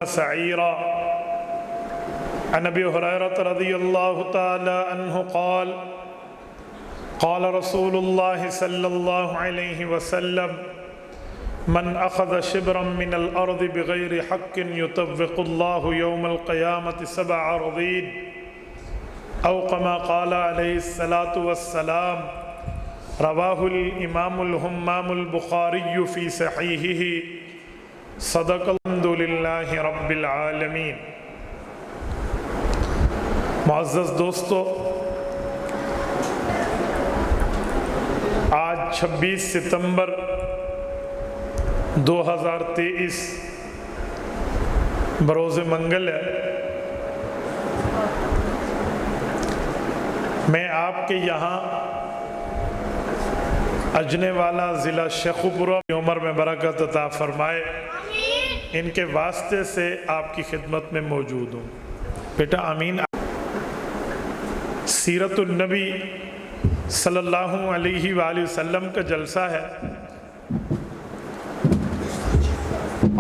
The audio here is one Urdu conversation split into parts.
سعيرا عن أبي هريرة رضي الله تعالى عنه قال قال رسول الله صلى الله عليه وسلم من أخذ شبرا من الأرض بغير حق يطبق الله يوم القيامة 7 أراضين أو كما قال عليه الصلاة والسلام. رواه الإمام الهمام البخاري في صحيحه. صدق الحمد للہ رب العالمین. معزز دوستو، آج 26 ستمبر 2023 بروز منگل ہے. میں آپ کے یہاں اجنے والا ضلع شیخوپورہ کی عمر میں برکت عطا فرمائے، ان کے واسطے سے آپ کی خدمت میں موجود ہوں. بیٹا آمین. سیرت النبی صلی اللہ علیہ وآلہ وسلم کا جلسہ ہے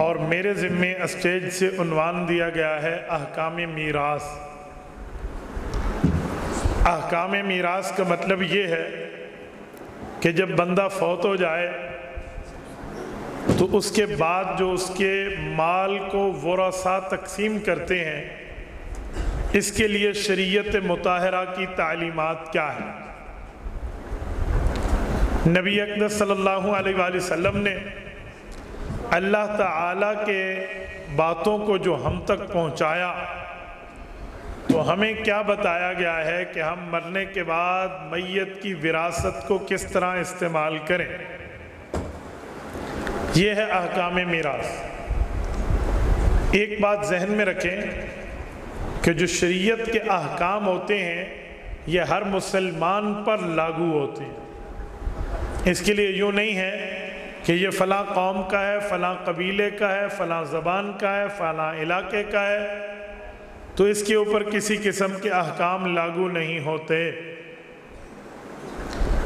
اور میرے ذمے اسٹیج سے عنوان دیا گیا ہے احکام میراث. احکام میراث کا مطلب یہ ہے کہ جب بندہ فوت ہو جائے تو اس کے بعد جو اس کے مال کو ورثاء تقسیم کرتے ہیں، اس کے لیے شریعت مطہرہ کی تعلیمات کیا ہے. نبی اکرم صلی اللہ علیہ وآلہ وسلم نے اللہ تعالیٰ کے باتوں کو جو ہم تک پہنچایا تو ہمیں کیا بتایا گیا ہے کہ ہم مرنے کے بعد میت کی وراثت کو کس طرح استعمال کریں. یہ ہے احکام میراث. ایک بات ذہن میں رکھیں کہ جو شریعت کے احکام ہوتے ہیں یہ ہر مسلمان پر لاگو ہوتے ہیں. اس کے لیے یوں نہیں ہے کہ یہ فلاں قوم کا ہے، فلاں قبیلے کا ہے، فلاں زبان کا ہے، فلاں علاقے کا ہے تو اس کے اوپر کسی قسم کے احکام لاگو نہیں ہوتے،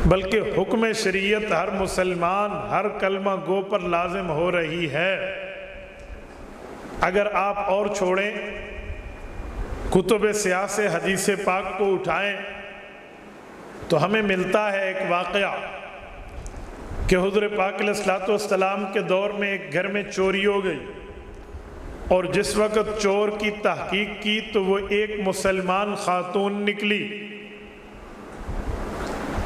بلکہ حکم شریعت ہر مسلمان، ہر کلمہ گو پر لازم ہو رہی ہے. اگر آپ اور چھوڑیں، کتب سیاس حدیث پاک کو اٹھائیں تو ہمیں ملتا ہے ایک واقعہ کہ حضور پاک علیہ الصلوۃ والسلام کے دور میں ایک گھر میں چوری ہو گئی اور جس وقت چور کی تحقیق کی تو وہ ایک مسلمان خاتون نکلی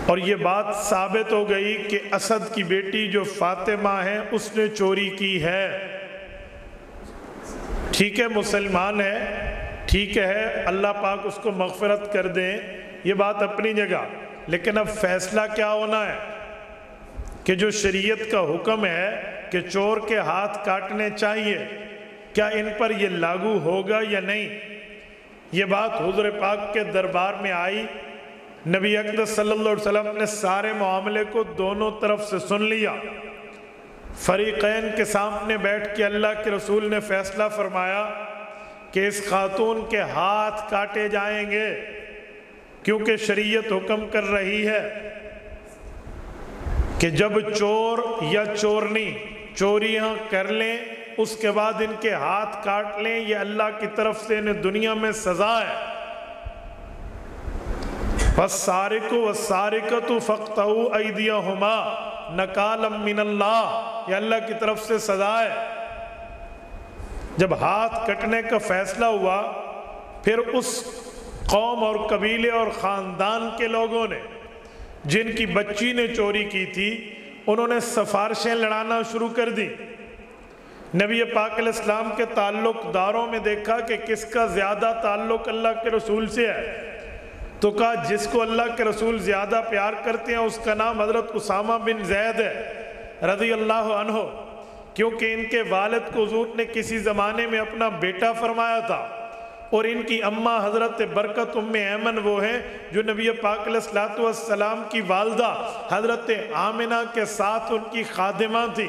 اور یہ بات ثابت ہو گئی کہ اسد کی بیٹی جو فاطمہ ہے اس نے چوری کی ہے. ٹھیک ہے مسلمان ہے، ٹھیک ہے اللہ پاک اس کو مغفرت کر دیں، یہ بات اپنی جگہ، لیکن اب فیصلہ کیا ہونا ہے کہ جو شریعت کا حکم ہے کہ چور کے ہاتھ کاٹنے چاہیے، کیا ان پر یہ لاگو ہوگا یا نہیں. یہ بات حضور پاک کے دربار میں آئی. نبی اکرم صلی اللہ علیہ وسلم نے سارے معاملے کو دونوں طرف سے سن لیا. فریقین کے سامنے بیٹھ کے اللہ کے رسول نے فیصلہ فرمایا کہ اس خاتون کے ہاتھ کاٹے جائیں گے کیونکہ شریعت حکم کر رہی ہے کہ جب چور یا چورنی چوریاں کر لیں اس کے بعد ان کے ہاتھ کاٹ لیں، یہ اللہ کی طرف سے انہیں دنیا میں سزا ہے. وَالسَّارِقُ وَالسَّارِقَةُ فَاقْطَعُوا أَيْدِيَهُمَا نَكَالًا مِّنَ اللَّهِ، یہ اللہ کی طرف سے سزا ہے. جب ہاتھ کٹنے کا فیصلہ ہوا پھر اس قوم اور قبیلے اور خاندان کے لوگوں نے جن کی بچی نے چوری کی تھی انہوں نے سفارشیں لڑانا شروع کر دی. نبی پاک علیہ السلام کے تعلق داروں میں دیکھا کہ کس کا زیادہ تعلق اللہ کے رسول سے ہے تو کہا جس کو اللہ کے رسول زیادہ پیار کرتے ہیں اس کا نام حضرت اسامہ بن زید ہے رضی اللہ عنہ، کیونکہ ان کے والد کو حضور نے کسی زمانے میں اپنا بیٹا فرمایا تھا اور ان کی اماں حضرت برکت ام ایمن وہ ہیں جو نبی پاک علیہ الصلوۃ والسلام کی والدہ حضرت آمنہ کے ساتھ ان کی خادمہ تھی.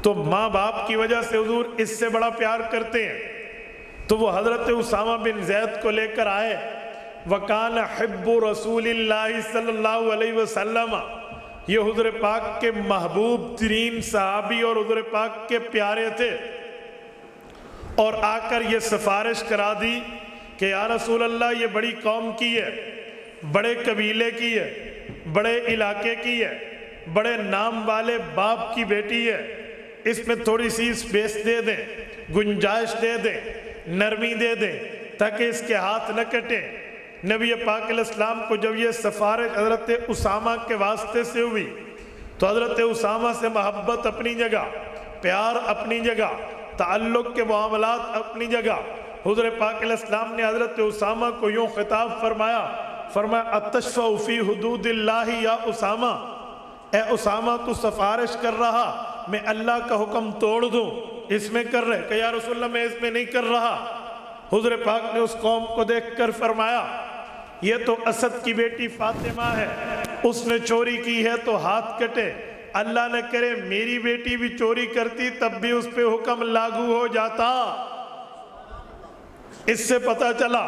تو ماں باپ کی وجہ سے حضور اس سے بڑا پیار کرتے ہیں تو وہ حضرت اسامہ بن زید کو لے کر آئے. وَكَانَ حِبُّ رَسُولِ اللَّهِ صلی اللہ علیہ وسلم، یہ حضور پاک کے محبوب ترین صحابی اور حضور پاک کے پیارے تھے. اور آ کر یہ سفارش کرا دی کہ یا رسول اللہ یہ بڑی قوم کی ہے، بڑے قبیلے کی ہے، بڑے علاقے کی ہے، بڑے نام والے باپ کی بیٹی ہے، اس میں تھوڑی سی اسپیس دے دیں، گنجائش دے دیں، نرمی دے دیں تاکہ اس کے ہاتھ نہ کٹیں۔ نبی پاک علیہ السلام کو جب یہ سفارش حضرت اسامہ کے واسطے سے ہوئی تو حضرت اسامہ سے محبت اپنی جگہ، پیار اپنی جگہ، تعلق کے معاملات اپنی جگہ، حضور پاک علیہ السلام نے حضرت اسامہ کو یوں خطاب فرمایا اتشفع فی حدود اللہ یا اسامہ، اے اسامہ تو سفارش کر رہا میں اللہ کا حکم توڑ دوں، اس میں کر رہے کہ یا رسول اللہ میں اس میں نہیں کر رہا۔ حضور پاک نے اس قوم کو دیکھ کر فرمایا یہ تو اسد کی بیٹی فاطمہ ہے، اس نے چوری کی ہے تو ہاتھ کٹے، اللہ نہ کرے میری بیٹی بھی چوری کرتی تب بھی اس پہ حکم لاگو ہو جاتا۔ اس سے پتہ چلا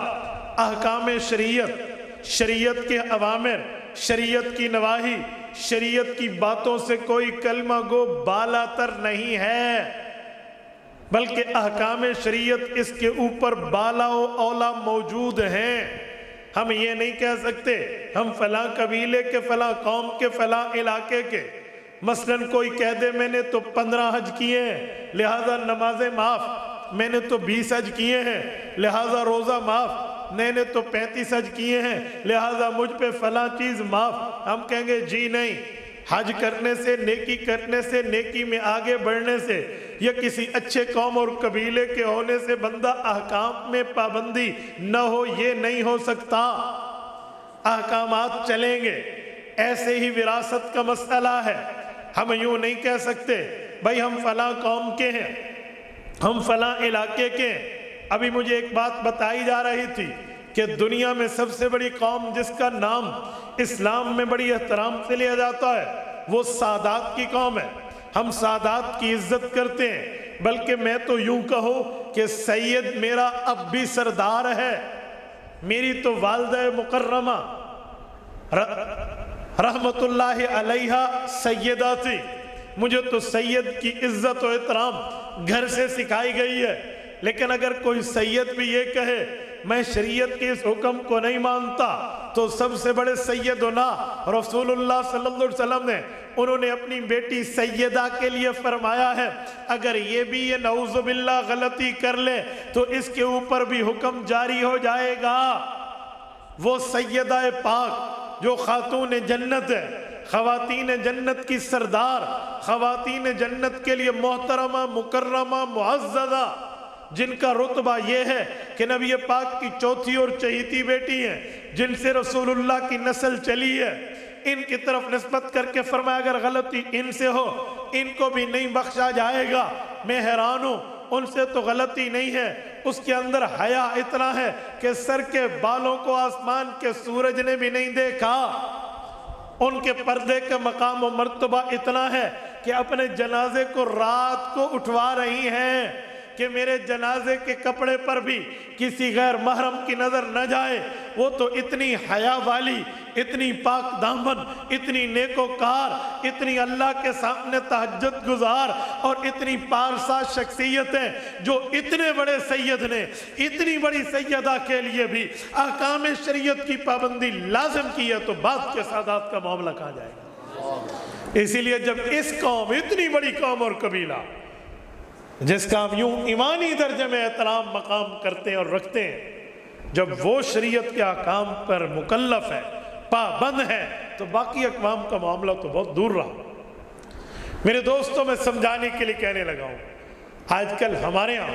احکام شریعت، شریعت کے اوامر، شریعت کی نواہی، شریعت کی باتوں سے کوئی کلمہ گو بالا تر نہیں ہے، بلکہ احکام شریعت اس کے اوپر بالا و اولا موجود ہیں۔ ہم یہ نہیں کہہ سکتے ہم فلاں قبیلے کے، فلاں قوم کے، فلاں علاقے کے، مثلا کوئی کہہ دے میں نے تو 15 حج کیے ہیں لہذا نمازیں معاف، میں نے تو 20 حج کیے ہیں لہذا روزہ معاف، میں نے تو 35 حج کیے ہیں لہذا مجھ پہ فلاں چیز معاف۔ ہم کہیں گے جی نہیں، حج کرنے سے، نیکی کرنے سے، نیکی میں آگے بڑھنے سے یا کسی اچھے قوم اور قبیلے کے ہونے سے بندہ احکام میں پابندی نہ ہو یہ نہیں ہو سکتا۔ احکامات چلیں گے۔ ایسے ہی وراثت کا مسئلہ ہے، ہم یوں نہیں کہہ سکتے بھائی ہم فلاں قوم کے ہیں، ہم فلاں علاقے کے ہیں۔ ابھی مجھے ایک بات بتائی جا رہی تھی کہ دنیا میں سب سے بڑی قوم جس کا نام اسلام میں بڑی احترام سے لیا جاتا ہے وہ سادات کی قوم ہے۔ ہم سادات کی عزت کرتے ہیں، بلکہ میں تو یوں کہوں کہ سید میرا اب بھی سردار ہے، میری تو والدہ مکرمہ رحمت اللہ علیہا سیدہ تھی، مجھے تو سید کی عزت و احترام گھر سے سکھائی گئی ہے۔ لیکن اگر کوئی سید بھی یہ کہے میں شریعت کے اس حکم کو نہیں مانتا تو سب سے بڑے سیدنا رسول اللہ صلی اللہ علیہ وسلم نے انہوں نے اپنی بیٹی سیدہ کے لیے فرمایا ہے اگر یہ بھی یہ نعوذ باللہ غلطی کر لے تو اس کے اوپر بھی حکم جاری ہو جائے گا۔ وہ سیدہ پاک جو خاتون جنت ہے، خواتین جنت کی سردار، خواتین جنت کے لیے محترمہ، مکرمہ، معززہ، جن کا رتبہ یہ ہے کہ نبی پاک کی چوتھی اور چہیتی بیٹی ہیں، جن سے رسول اللہ کی نسل چلی ہے، ان کی طرف نسبت کر کے فرمایا اگر غلطی ان سے ہو ان کو بھی نہیں بخشا جائے گا۔ میں حیران ہوں، ان سے تو غلطی نہیں ہے، اس کے اندر حیا اتنا ہے کہ سر کے بالوں کو آسمان کے سورج نے بھی نہیں دیکھا۔ ان کے پردے کا مقام و مرتبہ اتنا ہے کہ اپنے جنازے کو رات کو اٹھوا رہی ہیں کہ میرے جنازے کے کپڑے پر بھی کسی غیر محرم کی نظر نہ جائے۔ وہ تو اتنی حیا والی، اتنی پاک دامن، اتنی نیکوکار، اتنی اللہ کے سامنے تہجد گزار اور اتنی پارسا شخصیتیں جو اتنے بڑے سید نے اتنی بڑی سیدہ کے لیے بھی احکام شریعت کی پابندی لازم کی ہے تو بعد کے سادات کا معاملہ کہا جائے گا۔ اسی لیے جب اس قوم، اتنی بڑی قوم اور قبیلہ جس کا ہم یوں ایمانی درجے میں احترام مقام کرتے ہیں اور رکھتے ہیں، جب وہ شریعت کے احکام پر مکلف ہے، پابند ہے، تو باقی اقوام کا معاملہ تو بہت دور رہا۔ میرے دوستوں میں سمجھانے کے لیے کہنے لگا ہوں، آج کل ہمارے ہاں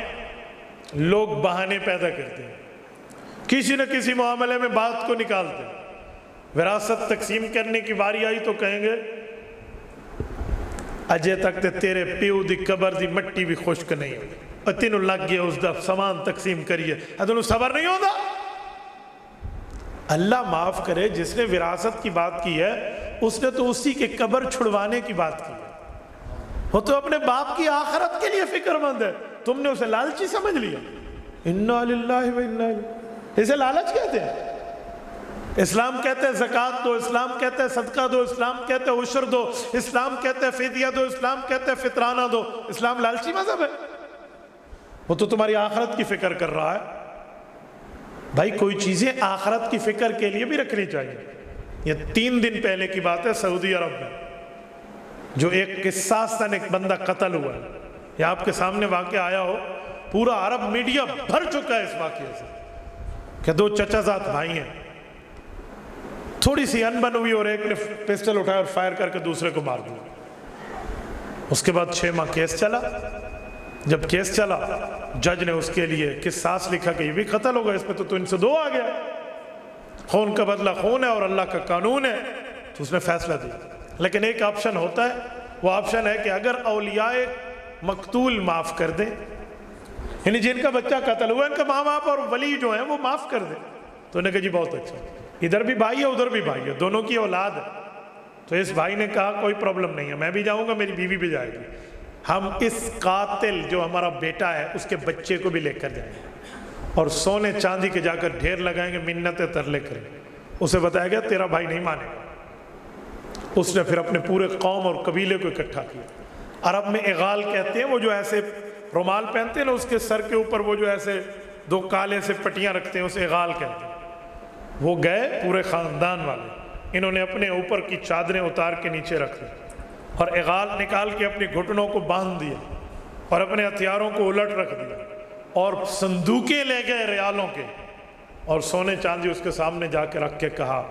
لوگ بہانے پیدا کرتے ہیں، کسی نہ کسی معاملے میں بات کو نکالتے ہیں۔ وراثت تقسیم کرنے کی باری آئی تو کہیں گے اجے تک تے تیرے پیو دی قبر دی مٹی بھی خشک نہیں ہوئی، تینوں لگ گیا اس دا سامان تقسیم کریے، تینوں صبر نہیں ہوتا۔ اللہ معاف کرے، جس نے وراثت کی بات کی ہے اس نے تو اسی کے قبر چھڑوانے کی بات کی ہے، وہ تو اپنے باپ کی آخرت کے لیے فکر مند ہے، تم نے اسے لالچی سمجھ لیا۔ انا للہ و انا الیہ، اسے لالچ کہتے ہیں۔ اسلام کہتے ہیں زکوٰۃ دو، اسلام کہتے ہیں صدقہ دو، اسلام کہتے ہیں عشر دو، اسلام کہتے ہیں فدیہ دو، اسلام کہتے ہیں فطرانہ دو۔ اسلام لالچی مذہب ہے؟ وہ تو تمہاری آخرت کی فکر کر رہا ہے۔ بھائی کوئی چیزیں آخرت کی فکر کے لیے بھی رکھنی چاہیے۔ یہ 3 دن پہلے کی بات ہے، سعودی عرب میں جو ایک قصاصاً ایک بندہ قتل ہوا ہے، یہ آپ کے سامنے واقعہ آیا ہو، پورا عرب میڈیا بھر چکا ہے اس واقعے سے کہ 2 چچا زاد بھائی ہیں، تھوڑی سی انبن ہوئی اور ایک نے پسٹل اٹھایا اور فائر کر کے دوسرے کو مار دیا۔ اس کے بعد 6 ماہ کیس چلا۔ جب کیس چلا جج نے اس کے لیے قصاص لکھا کہ یہ بھی قتل ہوگا، اس پہ تو ان سے 2 آ گیا، خون کا بدلہ خون ہے اور اللہ کا قانون ہے، تو اس نے فیصلہ دیا۔ لیکن ایک آپشن ہوتا ہے، وہ آپشن ہے کہ اگر اولیاء مقتول معاف کر دیں، یعنی جن کا بچہ قتل ہوا ان کا ماں باپ اور ولی جو ہیں وہ معاف کر دیں، تو انہوں نے کہا جی بہت اچھا، ادھر بھی بھائی ہے ادھر بھی بھائی ہے، دونوں کی اولاد ہے۔ تو اس بھائی نے کہا کوئی پرابلم نہیں ہے، میں بھی جاؤں گا، میری بیوی بھی جائے گی، ہم اس قاتل جو ہمارا بیٹا ہے اس کے بچے کو بھی لے کر جائیں گے اور سونے چاندی کے جا کر ڈھیر لگائیں گے، منتیں ترلے کریں گے۔ اسے بتایا گیا تیرا بھائی نہیں مانے گا۔ اس نے پھر اپنے پورے قوم اور قبیلے کو اکٹھا کیا۔ عرب میں اغال کہتے ہیں، وہ جو ایسے رومال پہنتے ہیں نا، اس کے سر کے اوپر وہ جو ایسے 2 کالے سے پٹیاں رکھتے ہیں، اسے اغال کہتے ہیں۔ وہ گئے پورے خاندان والے، انہوں نے اپنے اوپر کی چادریں اتار کے نیچے رکھ لی اور اغال نکال کے اپنے گھٹنوں کو باندھ دیا اور اپنے ہتھیاروں کو الٹ رکھ دیا اور صندوقیں لے گئے ریالوں کے اور سونے چاندی اس کے سامنے جا کے رکھ کے کہا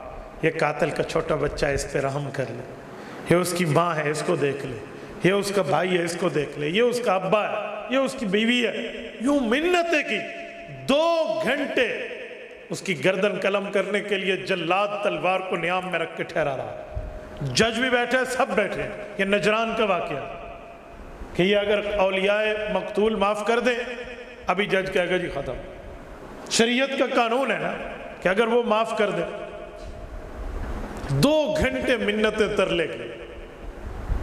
یہ قاتل کا چھوٹا بچہ ہے، اس پہ رحم کر لے، یہ اس کی ماں ہے اس کو دیکھ لے، یہ اس کا بھائی ہے اس کو دیکھ لے، یہ اس کا ابا ہے، یہ اس کی بیوی ہے۔ یوں منتیں کی، 2 گھنٹے اس کی گردن قلم کرنے کے لیے جلاد تلوار کو نیام میں رکھ کے ٹھہرا رہا۔ جج بھی بیٹھے، سب بیٹھے۔ یہ نجران کا واقعہ کہ یہ اگر اولیاء مقتول معاف کر دیں، ابھی جج کہے گا جی ختم۔ شریعت کا قانون ہے نا کہ اگر وہ معاف کر دیں۔ 2 گھنٹے منتیں ترلے کی۔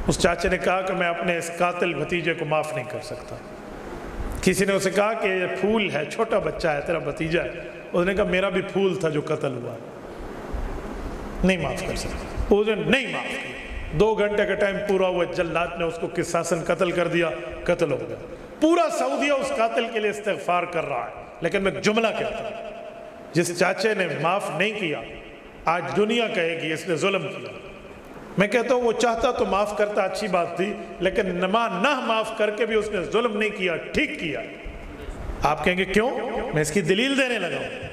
اس چاچے نے کہا کہ میں اپنے اس قاتل بھتیجے کو معاف نہیں کر سکتا۔ کسی نے اسے کہا کہ یہ پھول ہے، چھوٹا بچہ ہے، تیرا بھتیجا ہے۔ اس نے کہا میرا بھی پھول تھا جو قتل ہوا، نہیں معاف کر سکتا۔ اس نے نہیں معاف کیا۔ 2 گھنٹے کا ٹائم پورا ہوا، جلاد نے اس کو قصاصاً قتل کر دیا، قتل ہو گیا۔ پورا سعودیہ اس قاتل کے لیے استغفار کر رہا ہے۔ لیکن میں ایک جملہ کہتا ہوں، جس چاچے نے معاف نہیں کیا، آج دنیا کہے گی اس نے ظلم کیا۔ میں کہتا ہوں وہ چاہتا تو معاف کرتا، اچھی بات تھی، لیکن نہ معاف کر کے بھی اس نے ظلم نہیں کیا، ٹھیک کیا۔ آپ کہیں گے کیوں؟ میں اس کی دلیل دینے لگا ہوں۔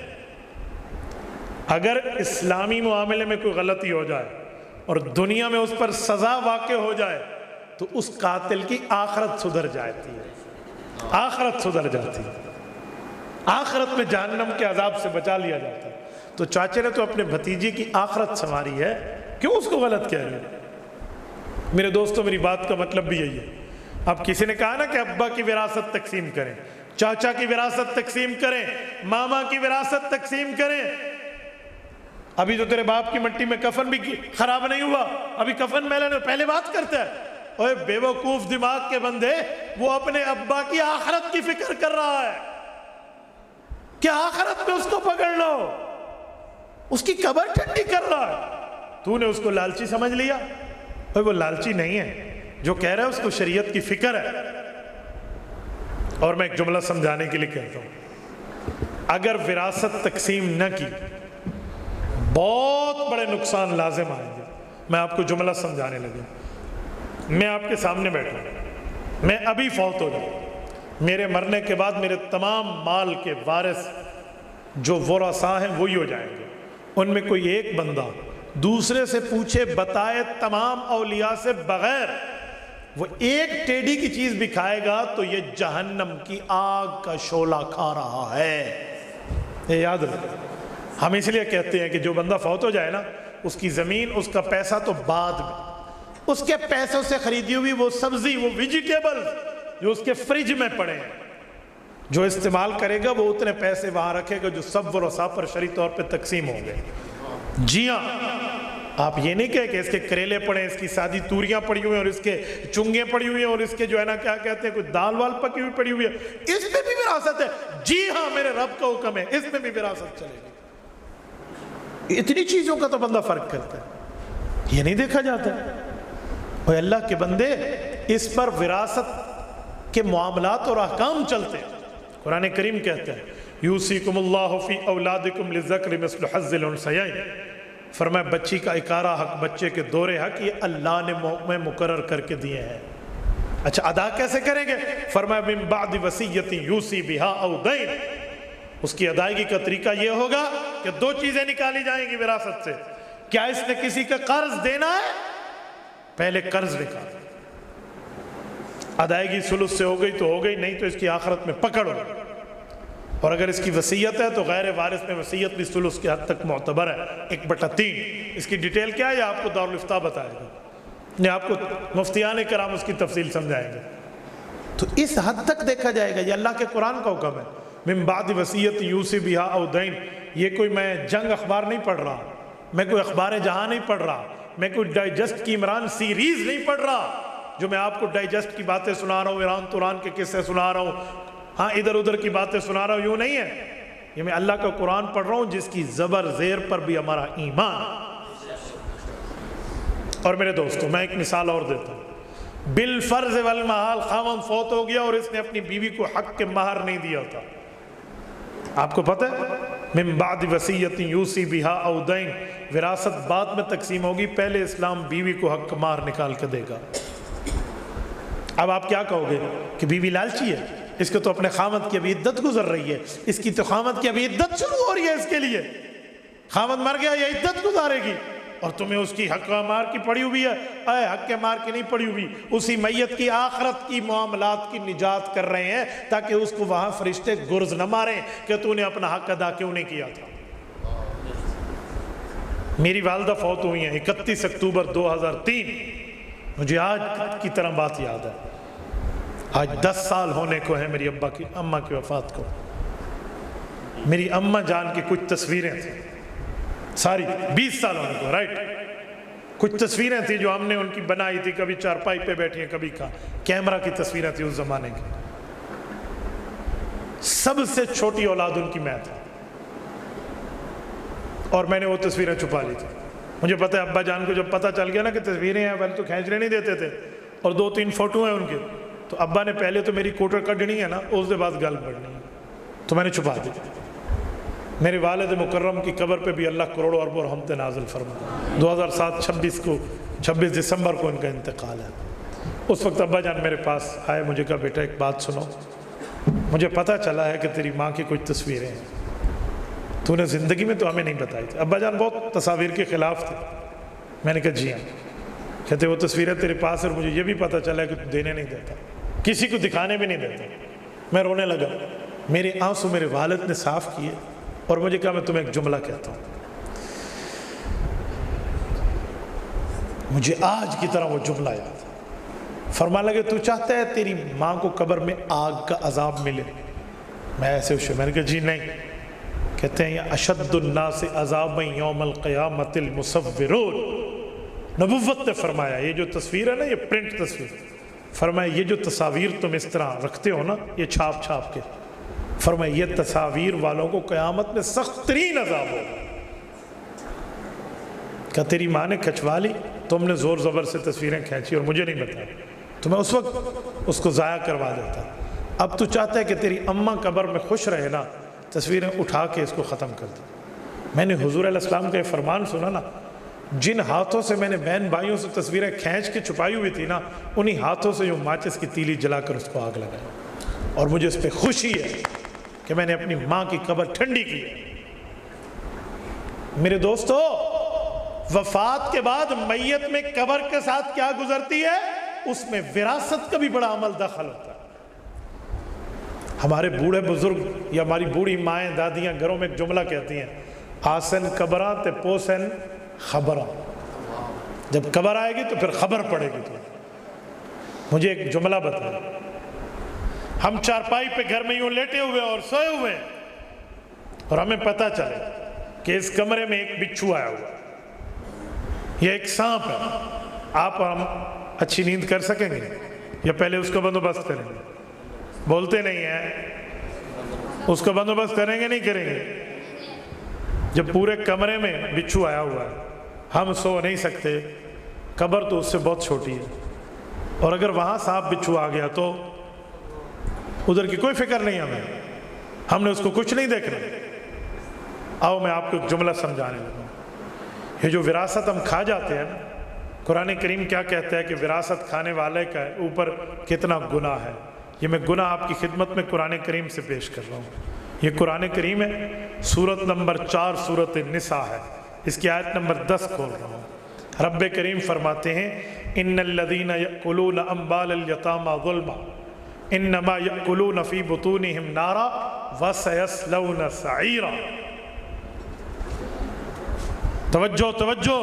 اگر اسلامی معاملے میں کوئی غلطی ہو جائے اور دنیا میں اس پر سزا واقع ہو جائے تو اس قاتل کی آخرت سدھر جاتی ہے، آخرت سدھر جاتی ہے، آخرت میں جہنم کے عذاب سے بچا لیا جاتا ہے۔ تو چاچے نے تو اپنے بھتیجے کی آخرت سنواری ہے، کیوں اس کو غلط کہہ رہے ہیں؟ میرے دوستو میری بات کا مطلب بھی یہی ہے۔ اب کسی نے کہا نا کہ ابا کی وراثت تقسیم کریں، چاچا کی وراثت تقسیم کریں، ماما کی وراثت تقسیم کریں۔ ابھی تو تیرے باپ کی مٹی میں کفن بھی خراب نہیں ہوا، ابھی کفن میلے نے پہلے بات کرتا ہے۔ اوے بے وقوف دماغ کے بندے، وہ اپنے ابا کی آخرت کی فکر کر رہا ہے کہ آخرت میں اس کو پکڑ لو، اس کی قبر ٹھنڈی کر رہا ہے۔ تو نے اس کو لالچی سمجھ لیا؟ اوے وہ لالچی نہیں ہے، جو کہہ رہا ہے اس کو شریعت کی فکر ہے۔ اور میں ایک جملہ سمجھانے کے لیے کہتا ہوں، اگر وراثت تقسیم نہ کی بہت بڑے نقصان لازم آئیں گے۔ میں آپ کو جملہ سمجھانے لگا، میں آپ کے سامنے بیٹھا، میں ابھی فوت ہو جاؤں، میرے مرنے کے بعد میرے تمام مال کے وارث جو ورثاء ہیں وہی ہو جائیں گے۔ ان میں کوئی ایک بندہ دوسرے سے پوچھے بتائے تمام اولیاء سے بغیر وہ ایک ٹیڈی کی چیز بھی کھائے گا تو یہ جہنم کی آگ کا شعلہ کھا رہا ہے۔ یہ یاد رکھیں، ہم اس لیے کہتے ہیں کہ جو بندہ فوت ہو جائے نا، اس کی زمین، اس کا پیسہ تو بعد میں، اس کے پیسوں سے خریدی ہوئی وہ سبزی، وہ ویجیٹیبل جو اس کے فریج میں پڑے ہیں، جو استعمال کرے گا وہ اتنے پیسے وہاں رکھے گا جو سب ورثاء پر شرعی طور پہ تقسیم ہوں گے۔ جی ہاں، آپ یہ نہیں کہے کہ اس کے کریلے پڑے ہیں، اس کی سادی توریاں پڑی ہوئی ہیں اور اس کے چنگیں پڑی ہوئی ہیں اور اس کے جو ہے نا کیا کہتے ہیں کوئی دال وال پکی ہوئی پڑی ہوئی ہے، اس میں بھی وراثت ہے۔ جی ہاں، میرے رب کا حکم ہے، اس میں بھی وراثت چلے گی۔ اتنی چیزوں کا تو بندہ فرق کرتا ہے، یہ نہیں دیکھا جاتا ہے۔ اور اللہ کے بندے، اس پر وراثت کے معاملات اور احکام چلتے ہیں۔ قرآن کریم کہتا ہے یوصیکم اللہ فی اولادکم للذکر مثل حظ الانثیین، فرمایا بچی کا اکارہ حق، بچے کے دورے حق یہ اللہ نے میں مقرر کر کے دیے ہیں۔ اچھا ادا کیسے کریں گے؟ فرمایا من بعد وصیۃ یوصی بہا او دین، اس کی ادائیگی کا طریقہ یہ ہوگا کہ دو چیزیں نکالی جائیں گی وراثت سے۔ کیا اس نے کسی کا قرض دینا ہے؟ پہلے قرض نکال، ادائیگی ثلث سے ہو گئی تو ہو گئی، نہیں تو اس کی آخرت میں پکڑ ہو۔ اور اگر اس کی وصیت ہے تو غیر وارث میں وصیت بھی ثلث کے حد تک معتبر ہے، 1/3۔ اس کی ڈیٹیل کیا ہے یہ آپ کو دارالفتاء بتائے گا، یہ آپ کو مفتیان کرام اس کی تفصیل سمجھائیں گے۔ تو اس حد تک دیکھا جائے گا، یہ اللہ کے قرآن کا حکم ہے۔ من بعد وصیت یوصی بہا او دین، یہ کوئی میں جنگ اخبار نہیں پڑھ رہا، میں کوئی اخبار جہاں نہیں پڑھ رہا، میں کوئی ڈائجسٹ کی عمران سیریز نہیں پڑھ رہا جو میں آپ کو ڈائجسٹ کی باتیں سنا رہا ہوں، ایران توران کے قصے سنا رہا ہوں، ہاں ادھر ادھر کی باتیں سنا رہا ہوں، یوں نہیں ہے۔ یہ میں اللہ کا قرآن پڑھ رہا ہوں جس کی زبر زیر پر بھی ہمارا ایمان ہے۔ اور میرے دوستو میں ایک مثال اور دیتا ہوں، بالفرض والمحال خاوند فوت ہو گیا اور اس نے اپنی بیوی کو حق کے مہر نہیں دیا تھا، آپ کو پتہ ہے من بعد وصیت یوصی بہا او دین، وراثت بعد میں تقسیم ہوگی، پہلے اسلام بیوی کو حق کا مہر نکال کے دے گا۔ اب آپ کیا کہو گے کہ بیوی لالچی ہے، اس کو تو اپنے خامد کی ابھی عدت گزر رہی ہے، اس کی تو خامد کی ابھی عدت شروع ہو رہی ہے، اس کے لیے خامد مر گیا یہ عدت گزارے گی، اور تمہیں اس کی حق مار کی پڑی ہوئی ہے۔ اے حق کے مار کی نہیں پڑی ہوئی، اسی میت کی آخرت کی معاملات کی نجات کر رہے ہیں تاکہ اس کو وہاں فرشتے گرز نہ ماریں کہ تو نے اپنا حق ادا کیوں نہیں کیا تھا۔ میری والدہ فوت ہوئی ہیں 31 اکتوبر 2003، مجھے آج کی طرح بات یاد ہے، آج 10 سال ہونے کو ہیں میری اماں کی وفات کو۔ میری اماں جان کی کچھ تصویریں تھیں، ساری 20 سال ہونے کو، رائٹ، کچھ تصویریں تھیں جو ہم نے ان کی بنائی تھی، کبھی چارپائی پہ بیٹھی ہیں، کبھی کیمرہ کی تصویریں تھیں اس زمانے کی۔ سب سے چھوٹی اولاد ان کی میں تھا، اور میں نے وہ تصویریں چھپا لی تھی۔ مجھے پتہ ہے ابا جان کو جب پتہ چل گیا نا کہ تصویریں ہیں، پہلے تو کھینچنے نہیں دیتے تھے، اور 2-3 فوٹو ہیں ان کے، تو ابا نے پہلے تو میری کوٹر کڈنی ہے نا، اس کے بعد گل پڑنی ہے، تو میں نے چھپا دی۔ میرے والد مکرم کی قبر پہ بھی اللہ کروڑوں اربوں رحمت نازل فرما۔ 2007 26 دسمبر کو ان کا انتقال ہے۔ اس وقت ابا جان میرے پاس آئے، مجھے کہا بیٹا ایک بات سنو، مجھے پتہ چلا ہے کہ تیری ماں کی کچھ تصویریں ہیں، تو نے زندگی میں تو ہمیں نہیں بتائی تھی۔ ابا جان بہت تصاویر کے خلاف تھے۔ میں نے کہا جی ہاں۔ کہتے وہ تصویریں تیرے پاس، اور مجھے یہ بھی پتہ چلا ہے کہ تو دینے نہیں دیتا، کسی کو دکھانے بھی نہیں دیتا۔ میں رونے لگا، میرے آنسو میرے والد نے صاف کیے، اور مجھے کہا میں تمہیں ایک جملہ کہتا ہوں۔ مجھے آج کی طرح وہ جملہ یاد ہے۔ فرمانے لگے تو چاہتا ہے تیری ماں کو قبر میں آگ کا عذاب ملے؟ میں ایسے ہوشے، میں نے کہا جی نہیں۔ کہتے ہیں اشد الناس عذابا یوم القیامت المصورون، نبوت نے فرمایا یہ جو تصویر ہے نا، یہ پرنٹ تصویر، فرمایا یہ جو تصاویر تم اس طرح رکھتے ہو نا، یہ چھاپ چھاپ کے، فرمایا یہ تصاویر والوں کو قیامت میں سخت ترین عذاب ہوگا۔ کہ تیری ماں نے کھچوا لی، تم نے زور زبر سے تصویریں کھینچی اور مجھے نہیں بتایا، تو میں اس وقت اس کو ضائع کروا دیتا۔ اب تو چاہتا ہے کہ تیری اماں قبر میں خوش رہے نا، تصویریں اٹھا کے اس کو ختم کر دی۔ میں نے حضور علیہ السلام کا یہ فرمان سنا نا، جن ہاتھوں سے میں نے بہن بھائیوں سے تصویریں کھینچ کے چھپائی ہوئی تھی نا، انہی ہاتھوں سے جو ماچس کی تیلی جلا کر اس کو آگ لگائی، اور مجھے اس پہ خوشی ہے کہ میں نے اپنی ماں کی قبر ٹھنڈی کی ہے۔ میرے دوستو، وفات کے بعد میت میں قبر کے ساتھ کیا گزرتی ہے، اس میں وراثت کا بھی بڑا عمل دخل ہوتا ہے۔ ہمارے بوڑھے بزرگ یا ہماری بوڑھی مائیں دادیاں گھروں میں ایک جملہ کہتی ہیں، آسن قبراں تے پوسن خبراں، جب قبر آئے گی تو پھر خبر پڑے گی۔ تو مجھے ایک جملہ بتایا، ہم چارپائی پہ گھر میں یوں لیٹے ہوئے اور سوئے ہوئے ہیں، اور ہمیں پتہ چلے کہ اس کمرے میں ایک بچھو آیا ہوا، یہ ایک سانپ ہے، آپ ہم اچھی نیند کر سکیں گے یا پہلے اس کا بندوبست کریں گے؟ بولتے نہیں ہیں، اس کا بندوبست کریں گے نہیں کریں گے؟ جب پورے کمرے میں بچھو آیا ہوا ہے، ہم سو نہیں سکتے، قبر تو اس سے بہت چھوٹی ہے، اور اگر وہاں سانپ بچھو آ گیا تو ادھر کی کوئی فکر نہیں ہمیں، ہم نے اس کو کچھ نہیں دیکھنا۔ آؤ میں آپ کو ایک جملہ سمجھانے لگا۔ یہ جو وراثت ہم کھا جاتے ہیں نا، قرآن کریم کیا کہتا ہے کہ وراثت کھانے والے کا اوپر کتنا گناہ ہے۔ یہ میں گناہ آپ کی خدمت میں قرآن کریم سے پیش کر رہا ہوں۔ یہ قرآن کریم ہے، سورت نمبر 4 سورت النساء ہے، اس کی آیت نمبر 10 کھول رہا ہوں۔ رب کریم فرماتے ہیں ان الذین یأکلون اموال الیتامی ظلما انما یأکلون فی بطونہم نارا وسیصلون سعیرا۔ توجہ توجہ،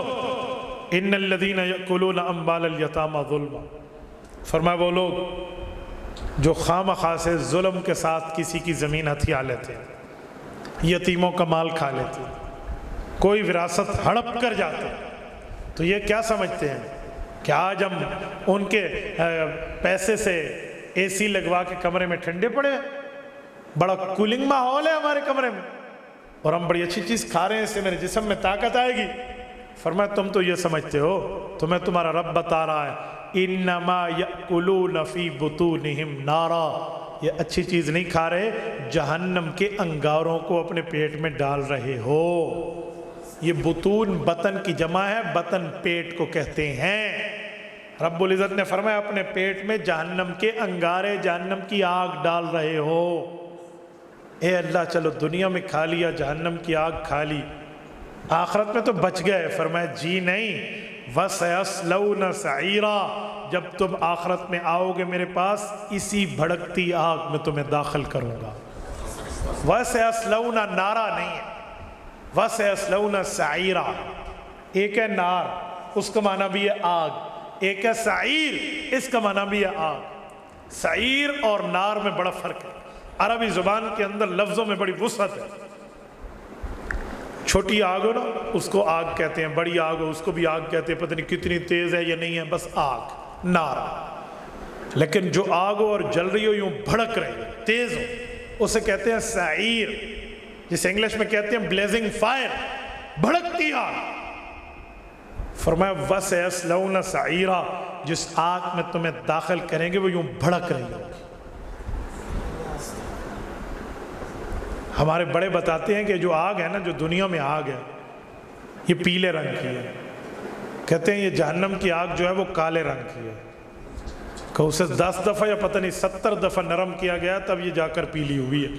ان الذین یأکلون اموال الیتامی ظلما، فرمایا وہ لوگ جو خواہ سے ظلم کے ساتھ کسی کی زمین ہتھیا لیتے ہیں، یتیموں کا مال کھا لیتے ہیں، کوئی وراثت ہڑپ کر جاتے ہیں، تو یہ کیا سمجھتے ہیں کہ آج ہم ان کے پیسے سے اے سی لگوا کے کمرے میں ٹھنڈے پڑے ہیں، بڑا کولنگ ماحول ہے ہمارے کمرے میں اور ہم بڑی اچھی چیز کھا رہے ہیں، اس سے میرے جسم میں طاقت آئے گی۔ فرمایا تم تو یہ سمجھتے ہو، تمہیں تمہارا رب بتا رہا ہے انما یأکلون فی بطونہم نارا، یہ اچھی چیز نہیں کھا رہے، جہنم کے انگاروں کو اپنے پیٹ میں ڈال رہے ہو۔ یہ بطون بطن کی جمع ہے، بطن پیٹ کو کہتے ہیں۔ رب العزت نے فرمایا اپنے پیٹ میں جہنم کے انگارے، جہنم کی آگ ڈال رہے ہو۔ اے اللہ چلو دنیا میں کھا لیا، جہنم کی آگ کھا لی، آخرت میں تو بچ گئے۔ فرمایا جی نہیں، وَسَيَصْلَوْنَ سَعِيرًا، جب تم آخرت میں آؤ گے میرے پاس، اسی بھڑکتی آگ میں تمہیں داخل کروں گا۔ وَسَيَصْلَوْنَ نارا نہیں ہے، وَسَيَصْلَوْنَ سَعِيرًا، ایک ہے نار، اس کا معنی بھی ہے آگ، ایک ہے سعیر، اس کا معنی بھی ہے آگ۔ سعیر اور نار میں بڑا فرق ہے، عربی زبان کے اندر لفظوں میں بڑی وسعت ہے۔ چھوٹی آگ ہو نا اس کو آگ کہتے ہیں، بڑی آگ ہو اس کو بھی آگ کہتے ہیں، پتہ نہیں کتنی تیز ہے یا نہیں ہے، بس آگ، نار۔ لیکن جو آگ ہو اور جل رہی ہو، یوں بھڑک رہی ہو، تیز ہو، اسے کہتے ہیں سعیر، جسے انگلش میں کہتے ہیں بلیزنگ فائر، بھڑکتی آگ۔ فرمایا وَسَيَصْلَوْنَ سَعِيرًا، جس آگ میں تمہیں داخل کریں گے وہ یوں بھڑک رہی ہوگی۔ ہمارے بڑے بتاتے ہیں کہ جو آگ ہے نا، جو دنیا میں آگ ہے، یہ پیلے رنگ کی ہے، کہتے ہیں یہ جہنم کی آگ جو ہے وہ کالے رنگ کی ہے، کہ اسے 10 دفعہ یا پتہ نہیں 70 دفعہ نرم کیا گیا تب یہ جا کر پیلی ہوئی ہے۔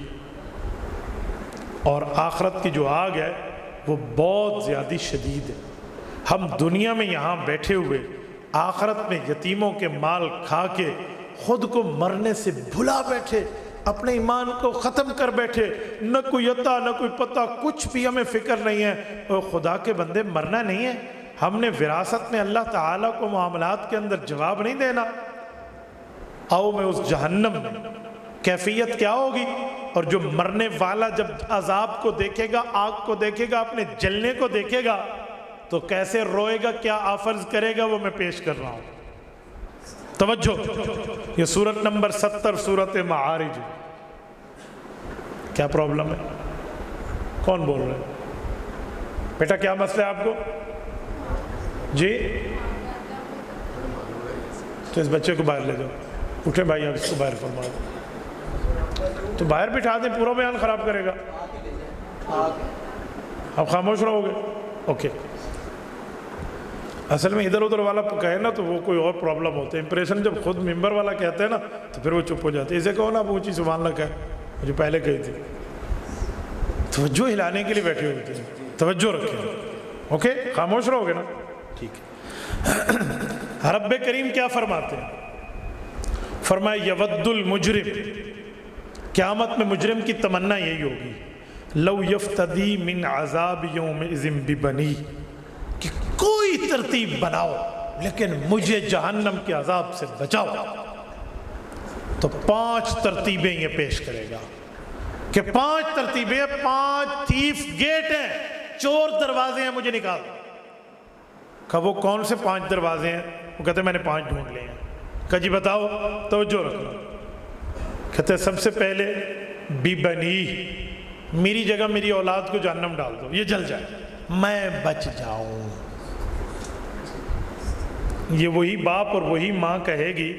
اور آخرت کی جو آگ ہے وہ بہت زیادہ شدید ہے۔ ہم دنیا میں یہاں بیٹھے ہوئے، آخرت میں یتیموں کے مال کھا کے خود کو مرنے سے بھلا بیٹھے، اپنے ایمان کو ختم کر بیٹھے، نہ کوئی عطا نہ کوئی پتہ، کچھ بھی ہمیں فکر نہیں ہے۔ اور خدا کے بندے مرنا نہیں ہے، ہم نے وراثت میں اللہ تعالیٰ کو معاملات کے اندر جواب نہیں دینا۔ آؤ میں اس جہنم میں کیفیت کیا ہوگی، اور جو مرنے والا جب عذاب کو دیکھے گا، آگ کو دیکھے گا، اپنے جلنے کو دیکھے گا تو کیسے روئے گا، کیا آفرز کرے گا، وہ میں پیش کر رہا ہوں۔ توجہ، یہ سورت نمبر 70 سورت معارج۔ کیا پرابلم ہے؟ کون بول رہے ہیں؟ بیٹا کیا مسئلہ ہے آپ کو؟ جی تو اس بچے کو باہر لے جاؤ، اٹھیں بھائی، اب اس کو باہر فرما دو، تو باہر بٹھا دیں، پورا بیان خراب کرے گا۔ آپ خاموش رہو گے؟ اوکے۔ اصل میں ادھر ادھر والا کہے نا تو وہ کوئی اور پرابلم ہوتا ہے، امپریشن جب خود ممبر والا کہتے ہیں نا تو پھر وہ چپ ہو جاتے ہیں۔ اسے کہو نا آپ اونچی سبحان اللہ کہے، مجھے پہلے کہی تھی۔ توجہ ہلانے کے لیے بیٹھے ہوئے تھے، توجہ رکھیں، اوکے؟ خاموش رہو گے نا؟ ٹھیک ہے۔ رب کریم کیا فرماتے ہیں؟ فرمایا یود المجرم، قیامت میں مجرم کی تمنا یہی ہوگی، لو یفتدی من عذاب یومئذ ببنی، کہ کوئی ترتیب بناؤ لیکن مجھے جہنم کے عذاب سے بچاؤ۔ تو 5 ترتیبیں یہ پیش کرے گا کہ 5 ترتیبیں، 5 تھیف گیٹ ہیں، چور دروازے ہیں، مجھے نکال۔ کہ وہ کون سے 5 دروازے ہیں؟ وہ کہتے ہیں میں نے 5 ڈھونڈ لیے ہیں۔ کہ جی بتاؤ، توجہ رکھو۔ کہتے ہیں سب سے پہلے بی بنی، میری جگہ میری اولاد کو جہنم ڈال دو، یہ جل جائے، میں بچ جاؤں۔ یہ وہی باپ اور وہی ماں کہے گی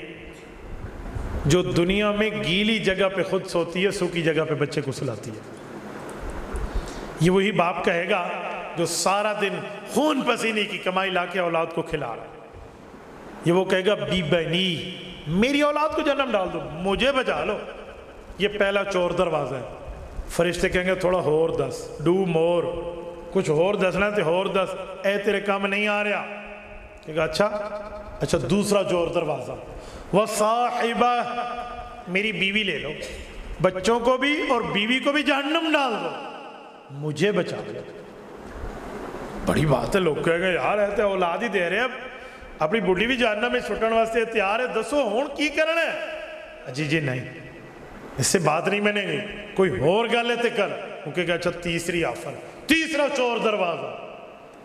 جو دنیا میں گیلی جگہ پہ خود سوتی ہے، سوکھی جگہ پہ بچے کو سلاتی ہے۔ یہ وہی باپ کہے گا جو سارا دن خون پسینے کی کمائی لا کے اولاد کو کھلا رہا ہے۔ یہ وہ کہے گا بی بنی، میری اولاد کو جنم ڈال دو، مجھے بچا لو۔ یہ پہلا چور دروازہ ہے۔ فرشتے کہیں گے تھوڑا ہور دس، ڈو مور، کچھ ہور دسنا تے ہور دس، اے تیرے کام نہیں آ رہا۔ کہے گا اچھا دوسرا چور دروازہ، وصاحبہ، میری بیوی لے لو، بچوں کو بھی اور بیوی کو بھی جہنم ڈال دو، مجھے بچا لو۔ بڑی بات ہے، لوگ کہیں گے یار ایسے اولاد ہی دے رہے اب اپنی بڑھی بھی جہنم میں سٹن واسطے تیار ہے، دسو ہون کی کرنا ہے؟ جی نہیں، اس سے بات نہیں بنے گی، کوئی اور گل ہے تے کر۔ وہ کہے گا اچھا تیسری آفر، تیسرا چور دروازہ،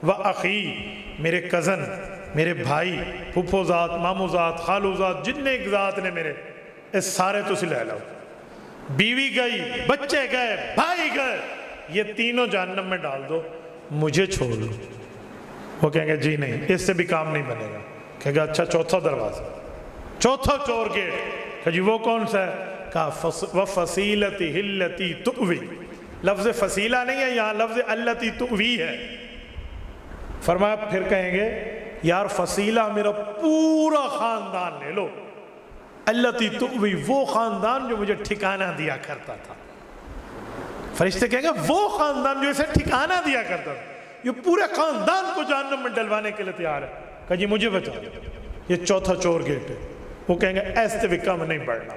وَأَخِي، میرے کزن، میرے بھائی، پھپھو ذات، مامو ذات، خالو ذات، جتنے ایک ذات نے میرے، اس سارے تو سے لے لو۔ بیوی گئی، بچے گئے، بھائی گئے، یہ تینوں جہنم میں ڈال دو، مجھے چھوڑ دو۔ وہ کہیں گے جی نہیں، اس سے بھی کام نہیں بنے گا۔ کہے گا اچھا چوتھا دروازہ، چوتھا چور گیٹ، کہ جی وہ کون سا ہے؟ کہا وَفَصِيلَتِهِ الَّتِي تُؤْوِي، لفظ فصیلہ نہیں ہے یہاں، لفظ الَّتِي تُؤْوِي ہے۔ فرمایا پھر کہیں گے یار فصیلہ میرا پورا خاندان لے لو، الَّتِي تُؤْوِي وہ خاندان جو مجھے ٹھکانہ دیا کرتا تھا۔ فرشتے کہیں گے وہ خاندان جو اسے ٹھکانہ دیا کرتا تھا، یہ پورے خاندان کو جہنم میں ڈلوانے کے لیے تیار ہے۔ کہ جی مجھے بچا دو۔ یہ چوتھا چور گیٹ ہے۔ وہ کہیں گے ایسے بھی کم نہیں بڑھنا،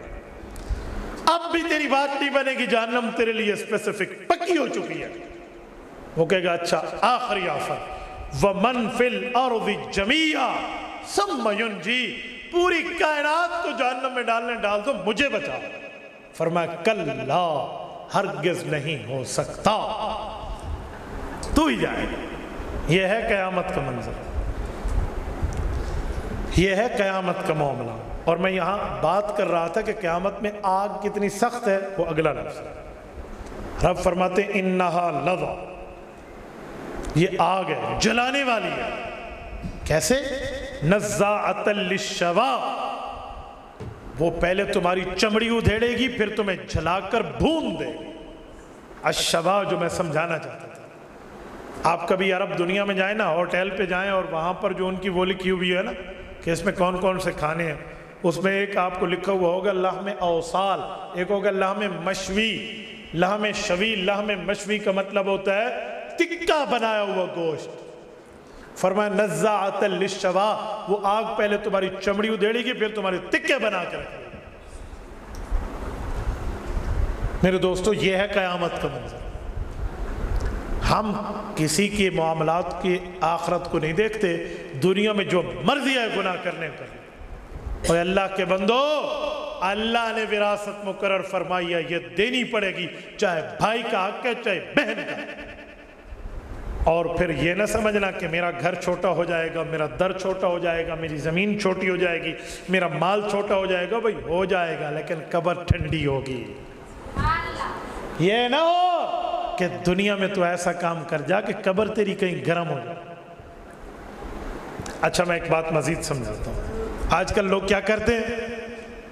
اب بھی تیری بات نہیں بنے گی، جہنم تیرے لیے اسپیسیفک پکی ہو چکی ہے۔ وہ کہے گا اچھا آخری آفر، وَمَنْ فِي الْأَرْضِ جَمِيعًا ثُمَّ يُنْجِي، پوری کائنات کو جہنم میں ڈال دو، مجھے بچا۔ فرمایا کلا، ہرگز نہیں ہو سکتا، تو ہی جائے گا۔ یہ ہے قیامت کا منظر، یہ ہے قیامت کا معاملہ۔ اور میں یہاں بات کر رہا تھا کہ قیامت میں آگ کتنی سخت ہے، وہ اگلا لفظ ہے۔ رب فرماتے ہیں انہا لظا، یہ آگ ہے، جلانے والی ہے۔ کیسے؟ نزاعۃ للشوا، وہ پہلے تمہاری چمڑی ادھیڑے گی، پھر تمہیں جلا کر بھون دے گی۔ الشوا جو میں سمجھانا چاہتا تھا، آپ کبھی عرب دنیا میں جائیں نا، ہوٹل پہ جائیں اور وہاں پر جو ان کی وہ لکھی ہوئی ہے نا کہ اس میں کون کون سے کھانے ہیں، اس میں ایک آپ کو لکھا ہوا ہوگا لحم اوصال، ایک ہوگا لحم مشوی، لحم شوی۔ لحم مشوی کا مطلب ہوتا ہے تکا بنایا ہوا گوشت۔ فرمایا نزاعۃ للشوا، وہ آگ پہلے تمہاری چمڑی ادھیڑے گی، پھر تمہارے تکے بنا کر رکھے گی۔ میرے دوستو یہ ہے قیامت کا منظر۔ ہم کسی کے معاملات کی آخرت کو نہیں دیکھتے، دنیا میں جو مرضی ہے گناہ کرنے کا۔ اور اللہ کے بندو، اللہ نے وراثت مقرر فرمائی ہے، یہ دینی پڑے گی، چاہے بھائی کا حق ہے چاہے بہن کا۔ اور پھر یہ نہ سمجھنا کہ میرا گھر چھوٹا ہو جائے گا، میرا در چھوٹا ہو جائے گا، میری زمین چھوٹی ہو جائے گی، میرا مال چھوٹا ہو جائے گا۔ بھائی ہو جائے گا، لیکن قبر ٹھنڈی ہوگی۔ یہ نہ ہو کہ دنیا میں تو ایسا کام کر جا کہ قبر تیری کہیں گرم ہو جائے۔ اچھا میں ایک بات مزید سمجھاتا ہوں۔ آج کل لوگ کیا کرتے ہیں،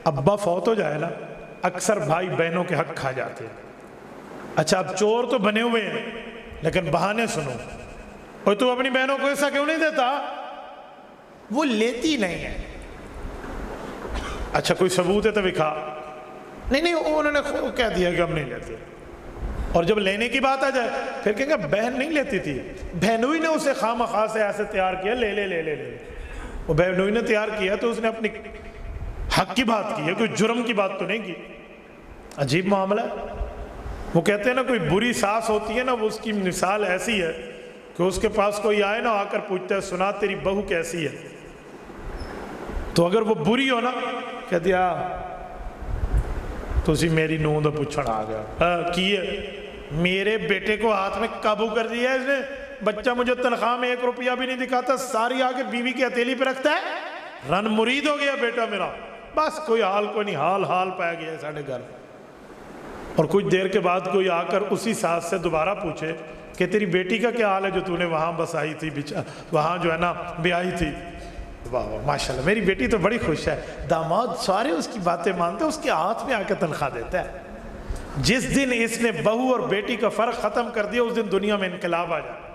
ابا فوت ہو جائے نا، اکثر بھائی بہنوں کے حق کھا جاتے ہیں۔ اچھا اب چور تو بنے ہوئے ہیں، لیکن بہانے سنو، اور تو اپنی بہنوں کو ایسا کیوں نہیں دیتا؟ وہ لیتی نہیں ہے۔ اچھا کوئی ثبوت ہے تو دکھا۔ نہیں انہوں نے کہہ دیا کہ ہم نہیں لیتے۔ اور جب لینے کی بات آ جائے پھر کہیں گے بہن نہیں لیتی تھی، بہنوئی نے اسے خواہ مخواہ سے ایسے تیار کیا، لے لے لے لے لے۔ وہ بہنوئی نے تیار کیا تو اس نے اپنی حق کی بات کی ہے، کوئی جرم کی بات تو نہیں کی۔ عجیب معاملہ ہے۔ وہ کہتے ہیں نا کوئی بری ساس ہوتی ہے نا، وہ اس کی مثال ایسی ہے کہ اس کے پاس کوئی آئے نا، آ کر پوچھتا ہے سنا تیری بہو کیسی ہے، تو اگر وہ بری ہو نا کہہ دیا تو اسی میری نوں دا پوچھڑ آ گیا کی ہے، میرے بیٹے کو ہاتھ میں قابو کر دیا ہے اس نے، بچہ مجھے تنخواہ میں 1 روپیہ بھی نہیں دکھاتا، ساری آگے بیوی کی ہتھیلی پہ رکھتا ہے، رن مرید ہو گیا بیٹا میرا، بس کوئی حال کو نہیں، حال پایا گیا ہے ساڑھے گھر۔ اور کچھ دیر کے بعد کوئی آ کر اسی ساس سے دوبارہ پوچھے کہ تیری بیٹی کا کیا حال ہے جو تو نے وہاں بسائی تھی، وہاں جو ہے نا بیائی تھی، واہ واہ ماشاءاللہ، میری بیٹی تو بڑی خوش ہے، داماد سارے اس کی باتیں مانتے ہیں، اس کے ہاتھ میں آ کے تنخواہ دیتا ہے۔ جس دن اس نے بہو اور بیٹی کا فرق ختم کر دیا اس دن دنیا میں انقلاب آ جائے۔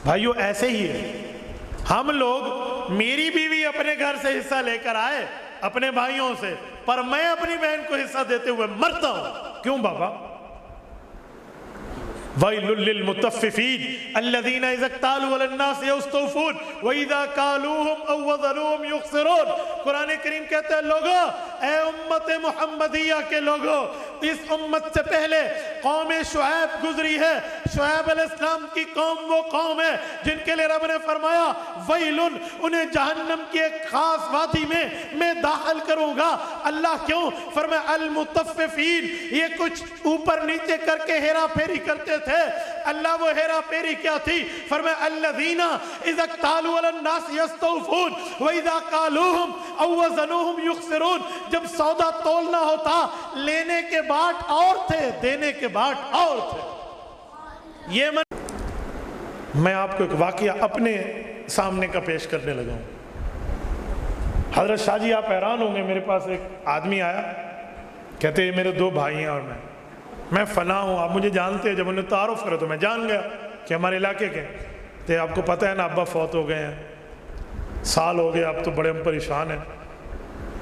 بھائیو ایسے ہی ہے، ہم لوگ، میری بیوی اپنے گھر سے حصہ لے کر آئے اپنے بھائیوں سے، پر میں اپنی بہن کو حصہ دیتے ہوئے مرتا ہوں۔ کیوں بابا؟ وَيْلٌ لِّلْمُطَفِّفِينَ الَّذِينَ إِذَا اكْتَالُوا عَلَى النَّاسِ يَسْتَوْفُونَ وَإِذَا كَالُوهُمْ أَوْ وَزَنُوهُمْ يُخْسِرُونَ۔ قرآن کریم کہتا ہے لوگو، اے امت محمدیہ کے لوگو، اس امت سے پہلے قوم شعیب گزری ہے۔ شعیب علیہ السلام کی قوم وہ قوم ہے جن کے لئے رب نے فرمایا وَيْلٌ، انہیں جہنم کی ایک خاص وادی میں داخل کروں گا۔ اللہ کیوں؟ فرمایا المطففین، یہ کچھ اوپر نیچے کر کے ہیرا پھیری کرتے تھے۔ اللہ وہ ہیرا پھیری کیا تھی؟ فرمایا الذین اذا اکتالوا علی الناس یستوفون واذا کالوہم او وزنوہم یخسرون۔ جب سودا تولنا ہوتا، لینے کے بعد اور تھے، دینے کے بعد اور تھے۔ یہ میں آپ کو ایک واقعہ اپنے سامنے کا پیش کرنے لگا ہوں۔ حضرت شاہ جی آپ حیران ہوں گے، میرے پاس ایک آدمی آیا، کہتے ہیں میرے دو بھائی ہیں اور میں فلاں ہوں، آپ مجھے جانتے ہیں۔ جب انہیں تعارف کرے تو میں جان گیا کہ ہمارے علاقے کے تو آپ کو پتہ ہے نا، ابا فوت ہو گئے ہیں، سال ہو گئے، اب تو بڑے ہم پریشان ہیں،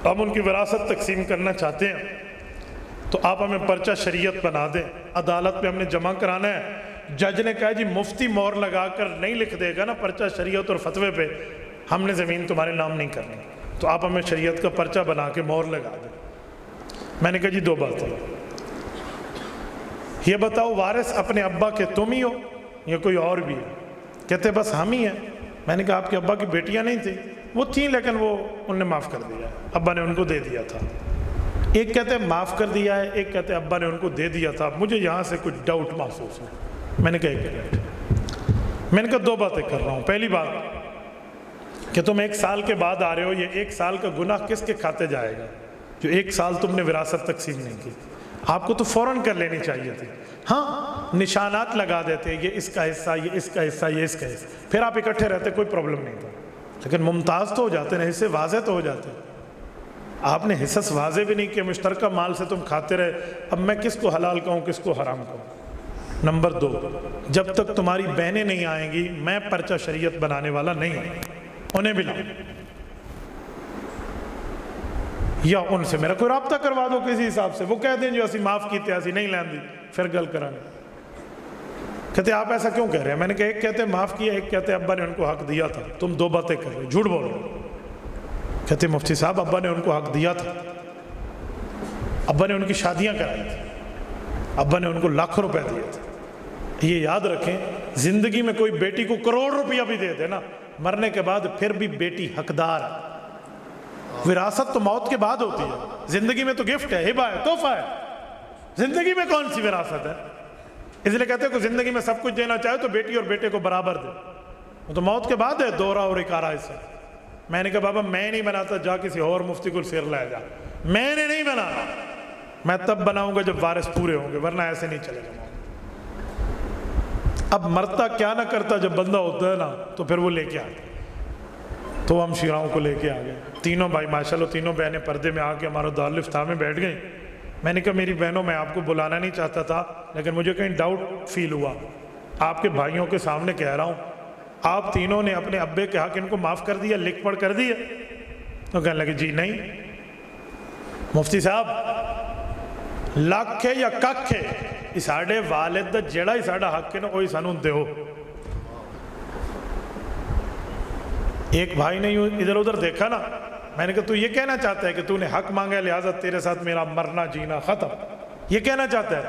ہم ان کی وراثت تقسیم کرنا چاہتے ہیں، تو آپ ہمیں پرچہ شریعت بنا دیں، عدالت میں ہم نے جمع کرانا ہے۔ جج نے کہا جی مفتی مور لگا کر نہیں لکھ دے گا نا پرچہ شریعت اور فتوے پہ، ہم نے زمین تمہارے نام نہیں کرنی، تو آپ ہمیں شریعت کا پرچہ بنا کے مور لگا دیں۔ میں نے کہا جی دو باتیں، یہ بتاؤ وارث اپنے ابا کے تم ہی ہو یا کوئی اور بھی ہے؟ کہتے بس ہم ہی ہیں۔ میں نے کہا آپ کے ابا کی بیٹیاں نہیں تھیں؟ وہ تھیں لیکن وہ ان نے معاف کر دیا، ابا نے ان کو دے دیا تھا۔ ایک کہتے ہیں معاف کر دیا ہے، ایک کہتے ہیں ابا نے ان کو دے دیا تھا۔ مجھے یہاں سے کچھ ڈاؤٹ محسوس ہو۔ میں نے کہا ایک منٹ، میں نے کہا دو باتیں کر رہا ہوں۔ پہلی بات کہ تم 1 سال کے بعد آ رہے ہو، یہ 1 سال کا گناہ کس کے کھاتے جائے گا جو 1 سال تم نے وراثت تقسیم نہیں کی؟ آپ کو تو فوراً کر لینی چاہیے تھی۔ ہاں نشانات لگا دیتے، یہ اس کا حصہ، یہ اس کا حصہ، یہ اس کا حصہ، پھر آپ اکٹھے رہتے، کوئی پرابلم نہیں تھا۔ لیکن ممتاز تو ہو جاتے نا، حصے واضح تو ہو جاتے۔ آپ نے حصص واضح بھی نہیں کیا، مشترکہ مال سے تم کھاتے رہے۔ اب میں کس کو حلال کہوں کس کو حرام کہوں؟ نمبر 2، جب تک تمہاری بہنیں نہیں آئیں گی میں پرچہ شریعت بنانے والا نہیں ہوں، انہیں بھی لاؤ، یا ان سے میرا کوئی رابطہ کروا دو کسی حساب سے، وہ کہہ دیں جو اسی معاف کیتے اسی نہیں لین دی، پھر گل کریں۔ کہتے آپ ایسا کیوں کہہ رہے ہیں؟ میں نے کہا ایک کہتے معاف کیا، ایک کہتے ابا نے ان کو حق دیا تھا، تم 2 باتیں کر رہے، جھوٹ بول رہے۔ کہتے مفتی صاحب ابا نے ان کو حق دیا تھا، ابا نے ان کی شادیاں کرائی تھی، ابا نے ان کو لاکھ روپے دیے تھے۔ یہ یاد رکھیں، زندگی میں کوئی بیٹی کو کروڑ روپیہ بھی دے دے نا، مرنے کے بعد پھر بھی بیٹی حقدار ہے۔ وراثت تو موت کے بعد ہوتی ہے، زندگی میں تو گفٹ ہے، ہبہ ہے، تحفہ ہے۔ زندگی میں کون سی وراثت ہے؟ اس لیے کہتے ہیں کہ زندگی میں سب کچھ دینا چاہے تو بیٹی اور بیٹے کو برابر دے، وہ تو موت کے بعد ہے، دورہ اور اکارہ حصہ۔ میں نے کہا بابا میں نہیں بناتا، جا کسی اور مفتی کو سیر لائے جا، میں نے نہیں بنانا، میں تب بناؤں گا جب وارث پورے ہوں گے، ورنہ ایسے نہیں چلے گا۔ اب مرتا کیا نہ کرتا، جب بندہ ہوتا ہے نا تو پھر وہ لے کے آتا، تو ہم شیراؤں کو لے کے آ گئے، تینوں بھائی ماشاءاللہ، تینوں بہنیں پردے میں آ کے ہمارا دارالفتاح میں بیٹھ گئیں۔ میں نے کہا میری بہنوں، میں آپ کو بلانا نہیں چاہتا تھا لیکن مجھے کہیں ڈاؤٹ فیل ہوا، آپ کے بھائیوں کے سامنے کہہ رہا ہوں، آپ تینوں نے اپنے ابے کے حق ان کو معاف کر دیا، لکھ پڑھ کر دیا؟ تو کہنے لگے جی نہیں۔ مفتی صاحب لکھ ہے یا ککھ ہے، ساڑھے والد دا جڑا ہی ساڑھا حق ہے نا وہی سانوں دیو۔ ایک بھائی نے یوں ادھر ادھر دیکھا نا، میں نے کہا تو یہ کہنا چاہتا ہے کہ تو نے حق مانگا ہے لہٰذا تیرے ساتھ میرا مرنا جینا ختم، یہ کہنا چاہتا ہے؟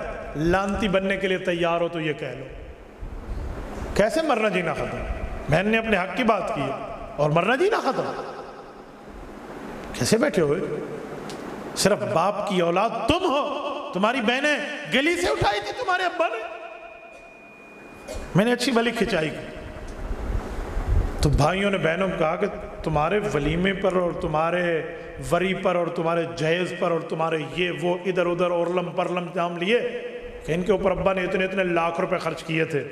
لانتی بننے کے لیے تیار ہو تو یہ کہہ لو۔ کیسے مرنا جینا ختم؟ بہن نے اپنے حق کی بات کی اور مرنا جینا ختم؟ کیسے بیٹھے ہوئے؟ صرف باپ کی اولاد تم ہو، تمہاری بہنیں گلی سے اٹھائی تھی تمہارے ابا نے، میں نے اچھی بھلی کھچائی کی۔ تو بھائیوں نے بہنوں کو کہا کہ تمہارے ولیمے پر اور تمہارے وری پر اور تمہارے جہیز پر اور تمہارے یہ وہ ادھر ادھر اورلم پرلم جام لیے کہ ان کے اوپر ابا نے اتنے لاکھ روپے خرچ کیے تھے،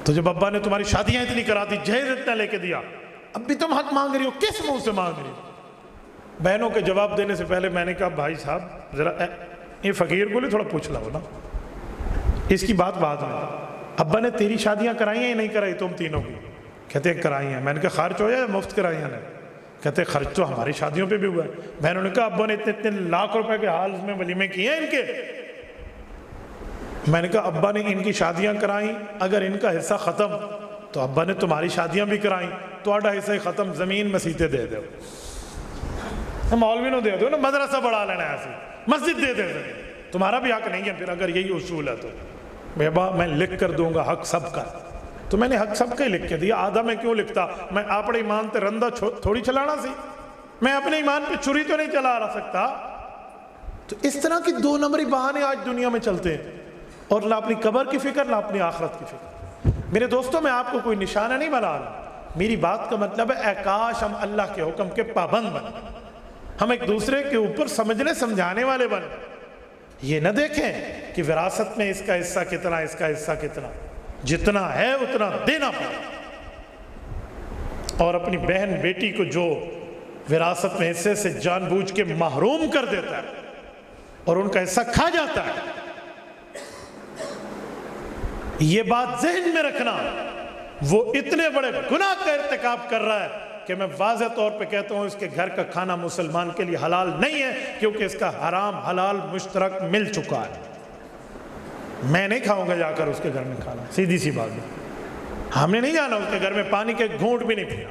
تو جب ابا نے تمہاری شادیاں اتنی کرا دی، جہیز اتنا لے کے دیا، اب بھی تم حق مانگ رہی ہو، کس منہ سے مانگ رہی ہو؟ بہنوں کے جواب دینے سے پہلے میں نے کہا بھائی صاحب ذرا یہ فقیر کو تھوڑا پوچھ لو نا، اس کی بات بعد میں، ابا نے تیری شادیاں کرائی ہیں یا نہیں کرائی تم تینوں کی؟ کہتے ہیں کرائی ہیں۔ میں نے کہا خرچ ہو یا مفت کرائی ہیں؟ کہتے ہیں خرچ تو ہماری شادیوں پہ بھی ہوا ہے۔ بہنوں نے کہا ابا نے اتنے اتنے لاکھ روپے کے حال میں ولیمے کیے ہیں ان کے۔ میں نے کہا ابا نے ان کی شادیاں کرائیں، اگر ان کا حصہ ختم تو ابا نے تمہاری شادیاں بھی کرائیں، تھوڑا حصہ ختم، زمین مسیطے دے دو، مولوی نو دے دو نا، مدرسہ بڑھا لینا ہے، ایسی مسجد دے دے، تمہارا بھی حق نہیں ہے پھر اگر یہی اصول ہے تو۔ بابا میں لکھ کر دوں گا حق سب کا، تو میں نے حق سب کا ہی لکھ کے دیا، آدھا میں کیوں لکھتا؟ میں اپنے ایمان تے رندہ تھوڑی چلانا سی، میں اپنے ایمان پہ چھری تو نہیں چلا رہا سکتا۔ تو اس طرح کی دو نمبری بہانے آج دنیا میں چلتے ہیں، اور نہ اپنی قبر کی فکر نہ اپنی آخرت کی فکر۔ میرے دوستوں میں آپ کو کوئی نشانہ نہیں بنا رہا، میری بات کا مطلب ہے اے کاش ہم اللہ کے حکم کے پابند بن، ہم ایک دوسرے کے اوپر سمجھنے سمجھانے والے بن، یہ نہ دیکھیں کہ وراثت میں اس کا حصہ کتنا، اس کا حصہ کتنا، جتنا ہے اتنا دینا پڑے۔ اور اپنی بہن بیٹی کو جو وراثت میں حصے سے جان بوجھ کے محروم کر دیتا ہے اور ان کا حصہ کھا جاتا ہے، یہ بات ذہن میں رکھنا، وہ اتنے بڑے گناہ کا ارتکاب کر رہا ہے کہ میں واضح طور پہ کہتا ہوں اس کے گھر کا کھانا مسلمان کے لیے حلال نہیں ہے، کیونکہ اس کا حرام حلال مشترک مل چکا ہے۔ میں نہیں کھاؤں گا جا کر اس کے گھر میں کھانا، سیدھی سی بات ہے، ہم نے نہیں جانا اس کے گھر میں، پانی کے گھونٹ بھی نہیں پیا،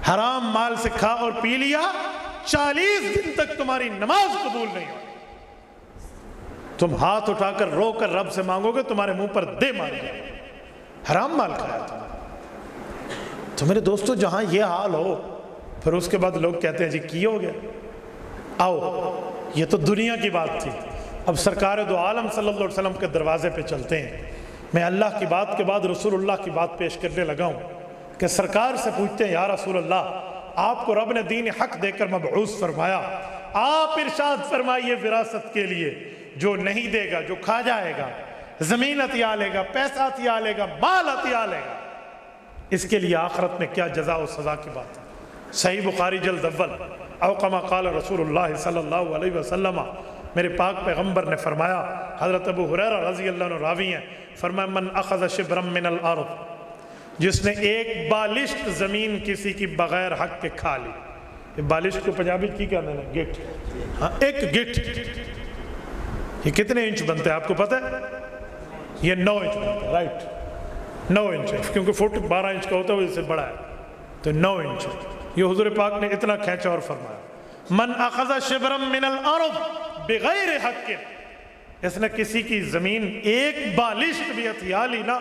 حرام مال سے کھا اور پی لیا، 40 دن تک تمہاری نماز قبول نہیں ہوگی، تم ہاتھ اٹھا کر رو کر رب سے مانگو گے، تمہارے منہ پر دے مار جائے، حرام مال کھایا تم۔ تو میرے دوستو جہاں یہ حال ہو، پھر اس کے بعد لوگ کہتے ہیں جی کی ہو گیا؟ آؤ، یہ تو دنیا کی بات تھی، اب سرکار دو عالم صلی اللہ علیہ وسلم کے دروازے پہ چلتے ہیں۔ میں اللہ کی بات کے بعد رسول اللہ کی بات پیش کرنے لگا ہوں کہ سرکار سے پوچھتے ہیں یا رسول اللہ، آپ کو رب نے دین حق دے کر مبعوث فرمایا، آپ ارشاد فرمائیے وراثت کے لیے جو نہیں دے گا، جو کھا جائے گا، زمین عطیہ لے گا، پیسہ عطیہ لے گا، مال عطیہ لے گا، اس کے لیے آخرت میں کیا جزا و سزا کی بات ہے؟ صحیح بخاری جلد اول، او کما قال رسول اللہ صلی اللہ علیہ وسلم، میرے پاک پیغمبر نے فرمایا، حضرت ابو ہریرہ رضی اللہ عنہ راوی ہیں، فرمایا من اخذ شبرا من الارض، جس نے ایک بالشت زمین کسی کی بغیر حق کے کھا لی، یہ بالشت کو پنجابی کی کہتے ہیں گٹ، ہاں ایک گٹ، یہ کتنے انچ بنتا ہے آپ کو پتہ ہے؟ یہ 9 انچ بنتا ہے، رائٹ، 9 انچ، کیونکہ فٹ 12 انچ کا ہوتا ہے وہ اس سے بڑا ہے، تو 9 انچ، یہ حضور پاک نے اتنا کھینچا اور فرمایا من اخذ شبرا من الارض بغیر حق، اس نے کسی کی زمین ایک بالشت بھی عطیہ لی نا،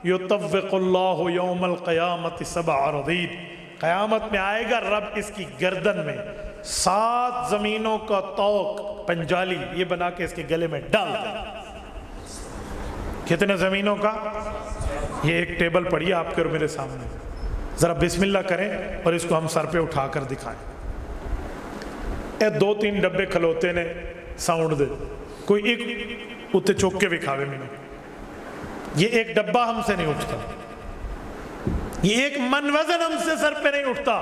یطوق اللہ یوم القیامت 7 اراضین، قیامت میں آئے گا رب اس کی گردن میں 7 زمینوں کا طوق، پنجالی یہ بنا کے اس کے گلے میں ڈال دیں۔ کتنے زمینوں کا؟ یہ ایک ٹیبل پڑی ہے آپ کے اور میرے سامنے، ذرا بسم اللہ کریں اور اس کو ہم سر پہ اٹھا کر دکھائیں۔ اے 2-3 ڈبے کھلوتے نے ساؤنڈ دے، کوئی ایک اتنے چوک کے بھی کھاوے میں نہیں، یہ ایک ڈبہ ہم سے نہیں اٹھتا، یہ ایک من وزن ہم سے سر پہ نہیں اٹھتا،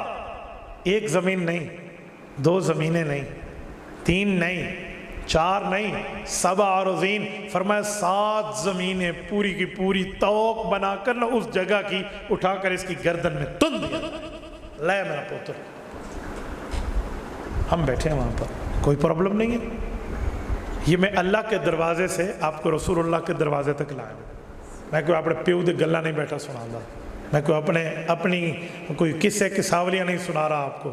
ایک زمین نہیں، 2 زمینیں نہیں، 3 نہیں، 4 نہیں، 7 اراضین، فرمایا 7 زمینیں پوری کی پوری طوق بنا کر نہ اس جگہ کی اٹھا کر اس کی گردن میں تن دیا، لے میرا پوتر، ہم بیٹھے ہیں وہاں پر، کوئی پرابلم نہیں ہے۔ یہ میں اللہ کے دروازے سے آپ کو رسول اللہ کے دروازے تک لائے، میں کوئی اپنے پیو دے گلہ نہیں بیٹھا سنا رہا، میں کوئی اپنی کوئی قصے قصاولیاں نہیں سنا رہا، آپ کو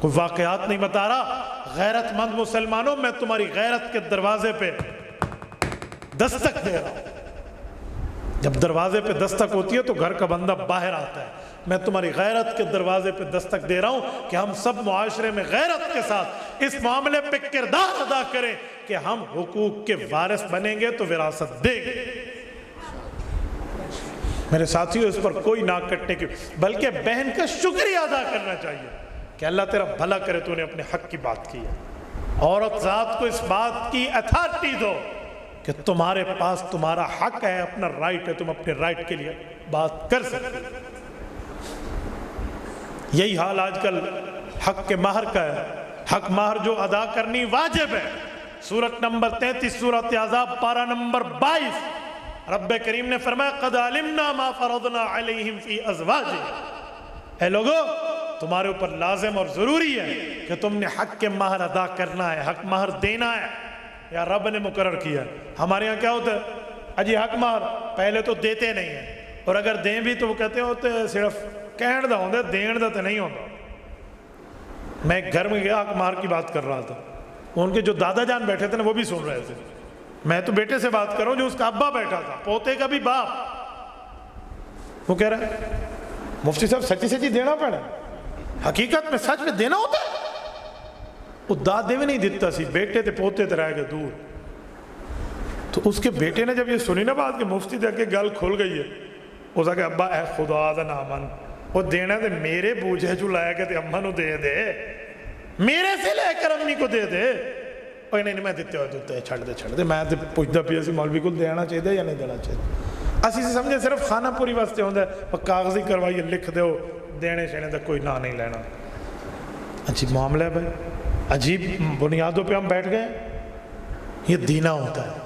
کوئی واقعات نہیں بتا رہا۔ غیرت مند مسلمانوں، میں تمہاری غیرت کے دروازے پہ دستک دے رہا ہوں، جب دروازے پہ دستک ہوتی ہے تو گھر کا بندہ باہر آتا ہے، میں تمہاری غیرت کے دروازے پہ دستک دے رہا ہوں کہ ہم سب معاشرے میں غیرت کے ساتھ اس معاملے پہ کردار ادا کریں کہ ہم حقوق کے وارث بنیں گے تو وراثت دیں گے۔ میرے ساتھیوں، اس پر کوئی ناک کٹنے کی بلکہ بہن کا شکریہ ادا کرنا چاہیے کہ اللہ تیرا بھلا کرے تو نے اپنے حق کی بات کی ہے۔ عورت ذات کو اس بات کی اتھارٹی دو کہ تمہارے پاس تمہارا حق ہے، اپنا رائٹ ہے، تم اپنے رائٹ کے لیے بات کر سکتے۔ یہی حال آج کل حق کے مہر کا ہے. حق مہر جو ادا کرنی واجب ہے. سورت نمبر 33 سورت احزاب پارہ نمبر 22 رب کریم نے فرمایا قد علمنا ما فرضنا علیہم فی ازواجہم. اے لوگو تمہارے اوپر لازم اور ضروری ہے کہ تم نے حق کے مہر ادا کرنا ہے, حق مہر دینا ہے. یا رب نے مقرر کیا. ہمارے ہاں کیا ہوتا ہے, اجی حق مہر پہلے تو دیتے نہیں ہیں, اور اگر دیں بھی تو وہ کہتے ہوتے صرف کہن دا ہوتا, دین دا تو نہیں ہوتا. میں ایک گھر میں گیا, حق مہر کی بات کر رہا تھا. ان کے جو دادا جان بیٹھے تھے نا وہ بھی سن رہے تھے. میں تو بیٹے سے بات کر رہا ہوں جو اس کا ابا بیٹھا تھا, پوتے کا بھی باپ. وہ کہہ رہا ہے مفتی صاحب سچی سچی دینا پڑا, حقیقت میں سچ میں دینا ہوتا ہے. وہ دادے بھی نہیں دیتا سی, بیٹے تے پوتے تے رہ گئے دور. تو اس کے بیٹے نے جب یہ سنی نا بات کہ مفتی دے کے گل کھل گئی ہے, اس نے کہا ابا اے خدا دا نامن وہ دینا تے میرے بوجھے جو لایا کہ تے اماں نو دے دے, میرے سے لے کر امی کو دے دے. اور نہیں میں دیتے ہوئے چھڑ دے. میں تو پوچھتا پیا سی مولوی کو دینا چاہیے یا نہیں دینا چاہیے. اسی سے سمجھے صرف خانہ پوری واسطے ہوتا ہے, کاغذی کروائیے لکھ دو, دینے شینے تک کوئی نہ نہیں لینا. عجیب معاملہ ہے بھائی, عجیب بنیادوں پہ ہم بیٹھ گئے. یہ دینا ہوتا ہے.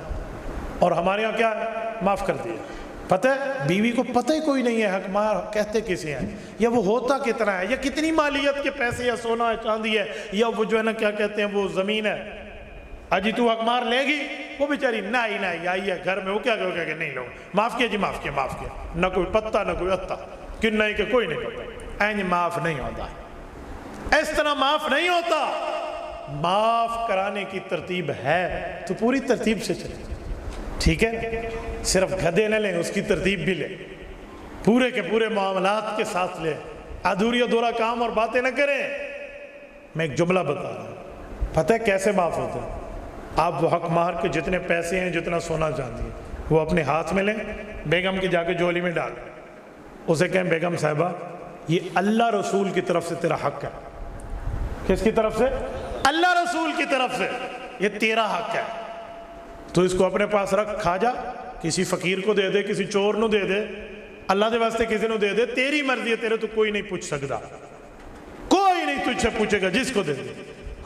اور ہمارے یہاں کیا ہے, معاف کر دیا. پتہ ہے بیوی کو پتہ ہی کوئی نہیں ہے حق مہر کہتے کسے ہیں, یا وہ ہوتا کتنا ہے, یا کتنی مالیت کے پیسے, یا سونا ہے چاندی ہے, یا وہ جو ہے نا کیا کہتے ہیں وہ زمین ہے. اجی تو حق مہر لے گی, وہ بیچاری نہیں آئی ہے گھر میں, وہ کیا کہو کہ نہیں لو, معاف کیا جی معاف کیا. نہ کوئی پتہ نہ کوئی اتا کہ نہیں کہ کوئی نہیں پتہ. اینج معاف نہیں ہوتا, اس طرح معاف نہیں ہوتا. معاف کرانے کی ترتیب ہے تو پوری ترتیب سے چلے, ٹھیک ہے. صرف گدے نہ لیں, اس کی ترتیب بھی لیں, پورے کے پورے معاملات کے ساتھ لیں, ادھوری ادھورا کام اور باتیں نہ کریں. میں ایک جملہ بتا رہا ہوں, پتہ ہے کیسے معاف ہوتا ہے. آپ وہ حق مہر کے جتنے پیسے ہیں, جتنا سونا چاندی ہے, وہ اپنے ہاتھ میں لیں, بیگم کی جا کے جولی میں ڈالیں, اسے کہیں بیگم صاحبہ یہ اللہ رسول کی طرف سے تیرا حق ہے. کس کی طرف سے؟ اللہ رسول کی طرف سے, یہ تیرا حق ہے. تو اس کو اپنے پاس رکھ, کھا جا, کسی فقیر کو دے دے, کسی چور نو دے دے, اللہ دے واسطے کسی نو دے دے, تیری مرضی ہے, تیرے تو کوئی نہیں پوچھ سکتا, کوئی نہیں تجھ سے پوچھے گا, جس کو دے دے.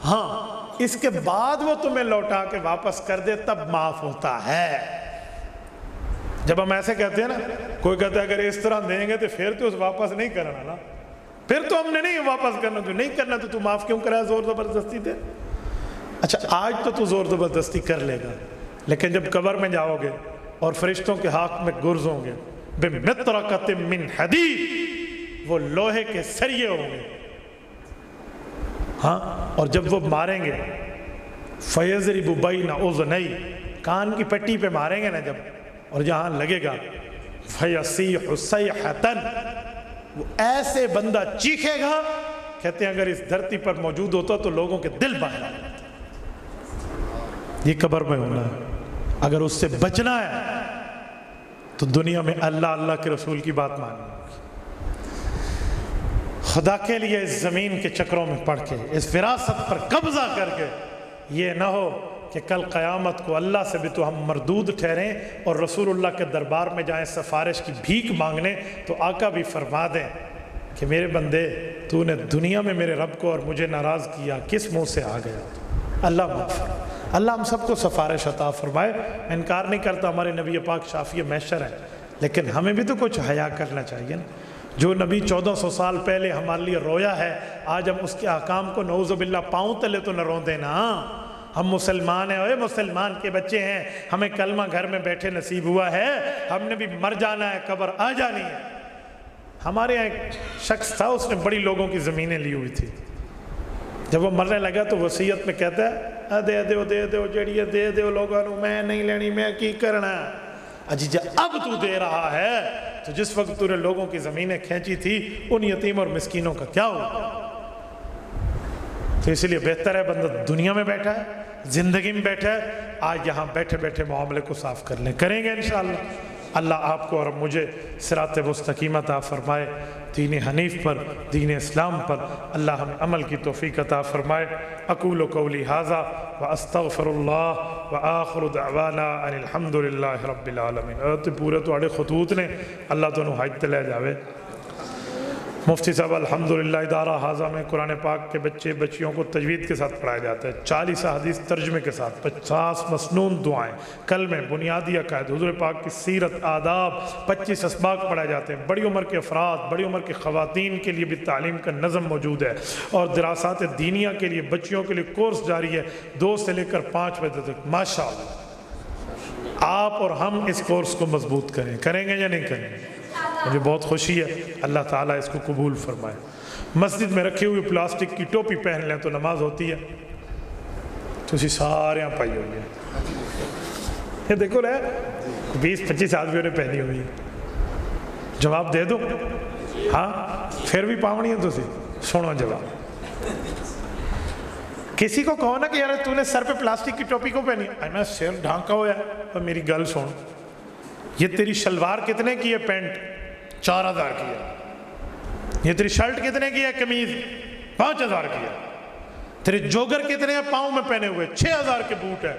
ہاں اس کے بعد وہ تمہیں لوٹا کے واپس کر دے تب معاف ہوتا ہے. جب ہم ایسے کہتے ہیں نا, کوئی کہتا ہے اگر اس طرح دیں گے تو پھر تو اس واپس نہیں کرنا نا, پھر تو ہم نے نہیں واپس کرنا, تو نہیں کرنا تو معاف کیوں کرا زور زبردستی دے. اچھا آج تو زور زبردستی کر لے گا, لیکن جب قبر میں جاؤ گے اور فرشتوں کے ہاتھ میں گرز ہوں گے, بِمِطْرَقَةٍ مِّنْ حَدِيدٍ, وہ لوہے کے سریے ہوں گے. ہاں, اور جب وہ ماریں گے فَيَضْرِبُ بَيْنَ أُذُنَيْهِ, کان کی پٹی پہ ماریں گے نا جب, اور جہاں لگے گا فَيَصِيحُ صَيْحَةً, وہ ایسے بندہ چیخے گا, کہتے ہیں اگر اس دھرتی پر موجود ہوتا تو لوگوں کے دل باہر آ جاتے. یہ قبر میں ہونا ہے. اگر اس سے بچنا ہے تو دنیا میں اللہ اللہ کے رسول کی بات ماننی ہوگی. خدا کے لیے اس زمین کے چکروں میں پڑھ کے, اس وراثت پر قبضہ کر کے, یہ نہ ہو کہ کل قیامت کو اللہ سے بھی تو ہم مردود ٹھہریں اور رسول اللہ کے دربار میں جائیں سفارش کی بھیک مانگنے, تو آقا بھی فرما دیں کہ میرے بندے تو نے دنیا میں میرے رب کو اور مجھے ناراض کیا, کس منہ سے آ گیا. اللہ معاف, اللہ ہم سب کو سفارش عطا فرمائے. انکار نہیں کرتا ہمارے نبی پاک شافی محشر ہے, لیکن ہمیں بھی تو کچھ حیا کرنا چاہیے نا. جو نبی 1400 سال پہلے ہمارے لیے رویا ہے, آج ہم اس کے احکام کو نعوذ باللہ پاؤں تلے تو نہ رو دینا. ہم مسلمان ہیں, اوے مسلمان کے بچے ہیں, ہمیں کلمہ گھر میں بیٹھے نصیب ہوا ہے, ہم نے بھی مر جانا ہے, قبر آ جانی ہے. ہمارے یہاں ایک شخص تھا, اس نے بڑی لوگوں کی زمینیں لی ہوئی تھی. جب وہ مرنے لگا تو وصیت میں کہتا ہے دے دو جڑی دے دو لوگوں کو, میں نہیں لینی, میں کی کرنا. اجی اب تو دے رہا ہے تو جس وقت تو نے لوگوں کی زمینیں کھینچی تھی ان یتیم اور مسکینوں کا کیا ہوا؟ تو اس لیے بہتر ہے بندہ دنیا میں بیٹھا ہے, زندگی میں بیٹھا ہے, آج یہاں بیٹھے بیٹھے معاملے کو صاف کر لیں. کریں گے انشاءاللہ. اللہ آپ کو اور مجھے صراط مستقیم عطا فرمائے, دین حنیف پر, دین اسلام پر اللہ ہمیں عمل کی توفیق عطا فرمائے. اقول قولی ھذا واستغفر اللہ وآخر دعوانا ان الحمد للہ رب العالمین. پورے تو خطوط نے, اللہ تو حج تے لے جاوے. مفتی صاحب الحمدللہ ادارہ حاضہ میں قرآن پاک کے بچے بچیوں کو تجوید کے ساتھ پڑھایا جاتا ہے، 40 احادیث ترجمے کے ساتھ، 50 مسنون دعائیں، کلمے، بنیادی عقائد، حضور پاک کی سیرت، آداب، 25 اسباق پڑھائے جاتے ہیں۔ بڑی عمر کے افراد، بڑی عمر کی خواتین کے لیے بھی تعلیم کا نظم موجود ہے، اور دراسات دینیہ کے لیے بچیوں کے لیے کورس جاری ہے 2 سے لے کر 5 بجے تک۔ ماشاءاللہ آپ اور ہم اس کورس کو مضبوط کریں گے یا نہیں کریں گے؟ مجھے بہت خوشی ہے، اللہ تعالیٰ اس کو قبول فرمائے۔ مسجد میں رکھی ہوئی پلاسٹک کی ٹوپی پہن لیں تو نماز ہوتی ہے؟ تو اسی سارے یہاں پائی ہوئی ہے، یہ دیکھو رہے 20-25 آدمیوں نے پہنی ہوئی ہے۔ جواب دے دو؟ ہاں پھر بھی پاونی ہے تو سنو جواب۔ کسی کو کہو نا کہ یار تو نے سر پہ پلاسٹک کی ٹوپی کو پہنی ہے، میں سر ڈھانکا ہوا ہے، اور میری گل سن، یہ تیری شلوار کتنے کی ہے؟ پینٹ 4000 کی ہے۔ یہ تیری شرٹ کتنے کی ہے؟ قمیض 5000 کی ہے۔ تیرے جوگر کتنے ہیں پاؤں میں پہنے ہوئے؟ 6000 کے بوٹ ہے۔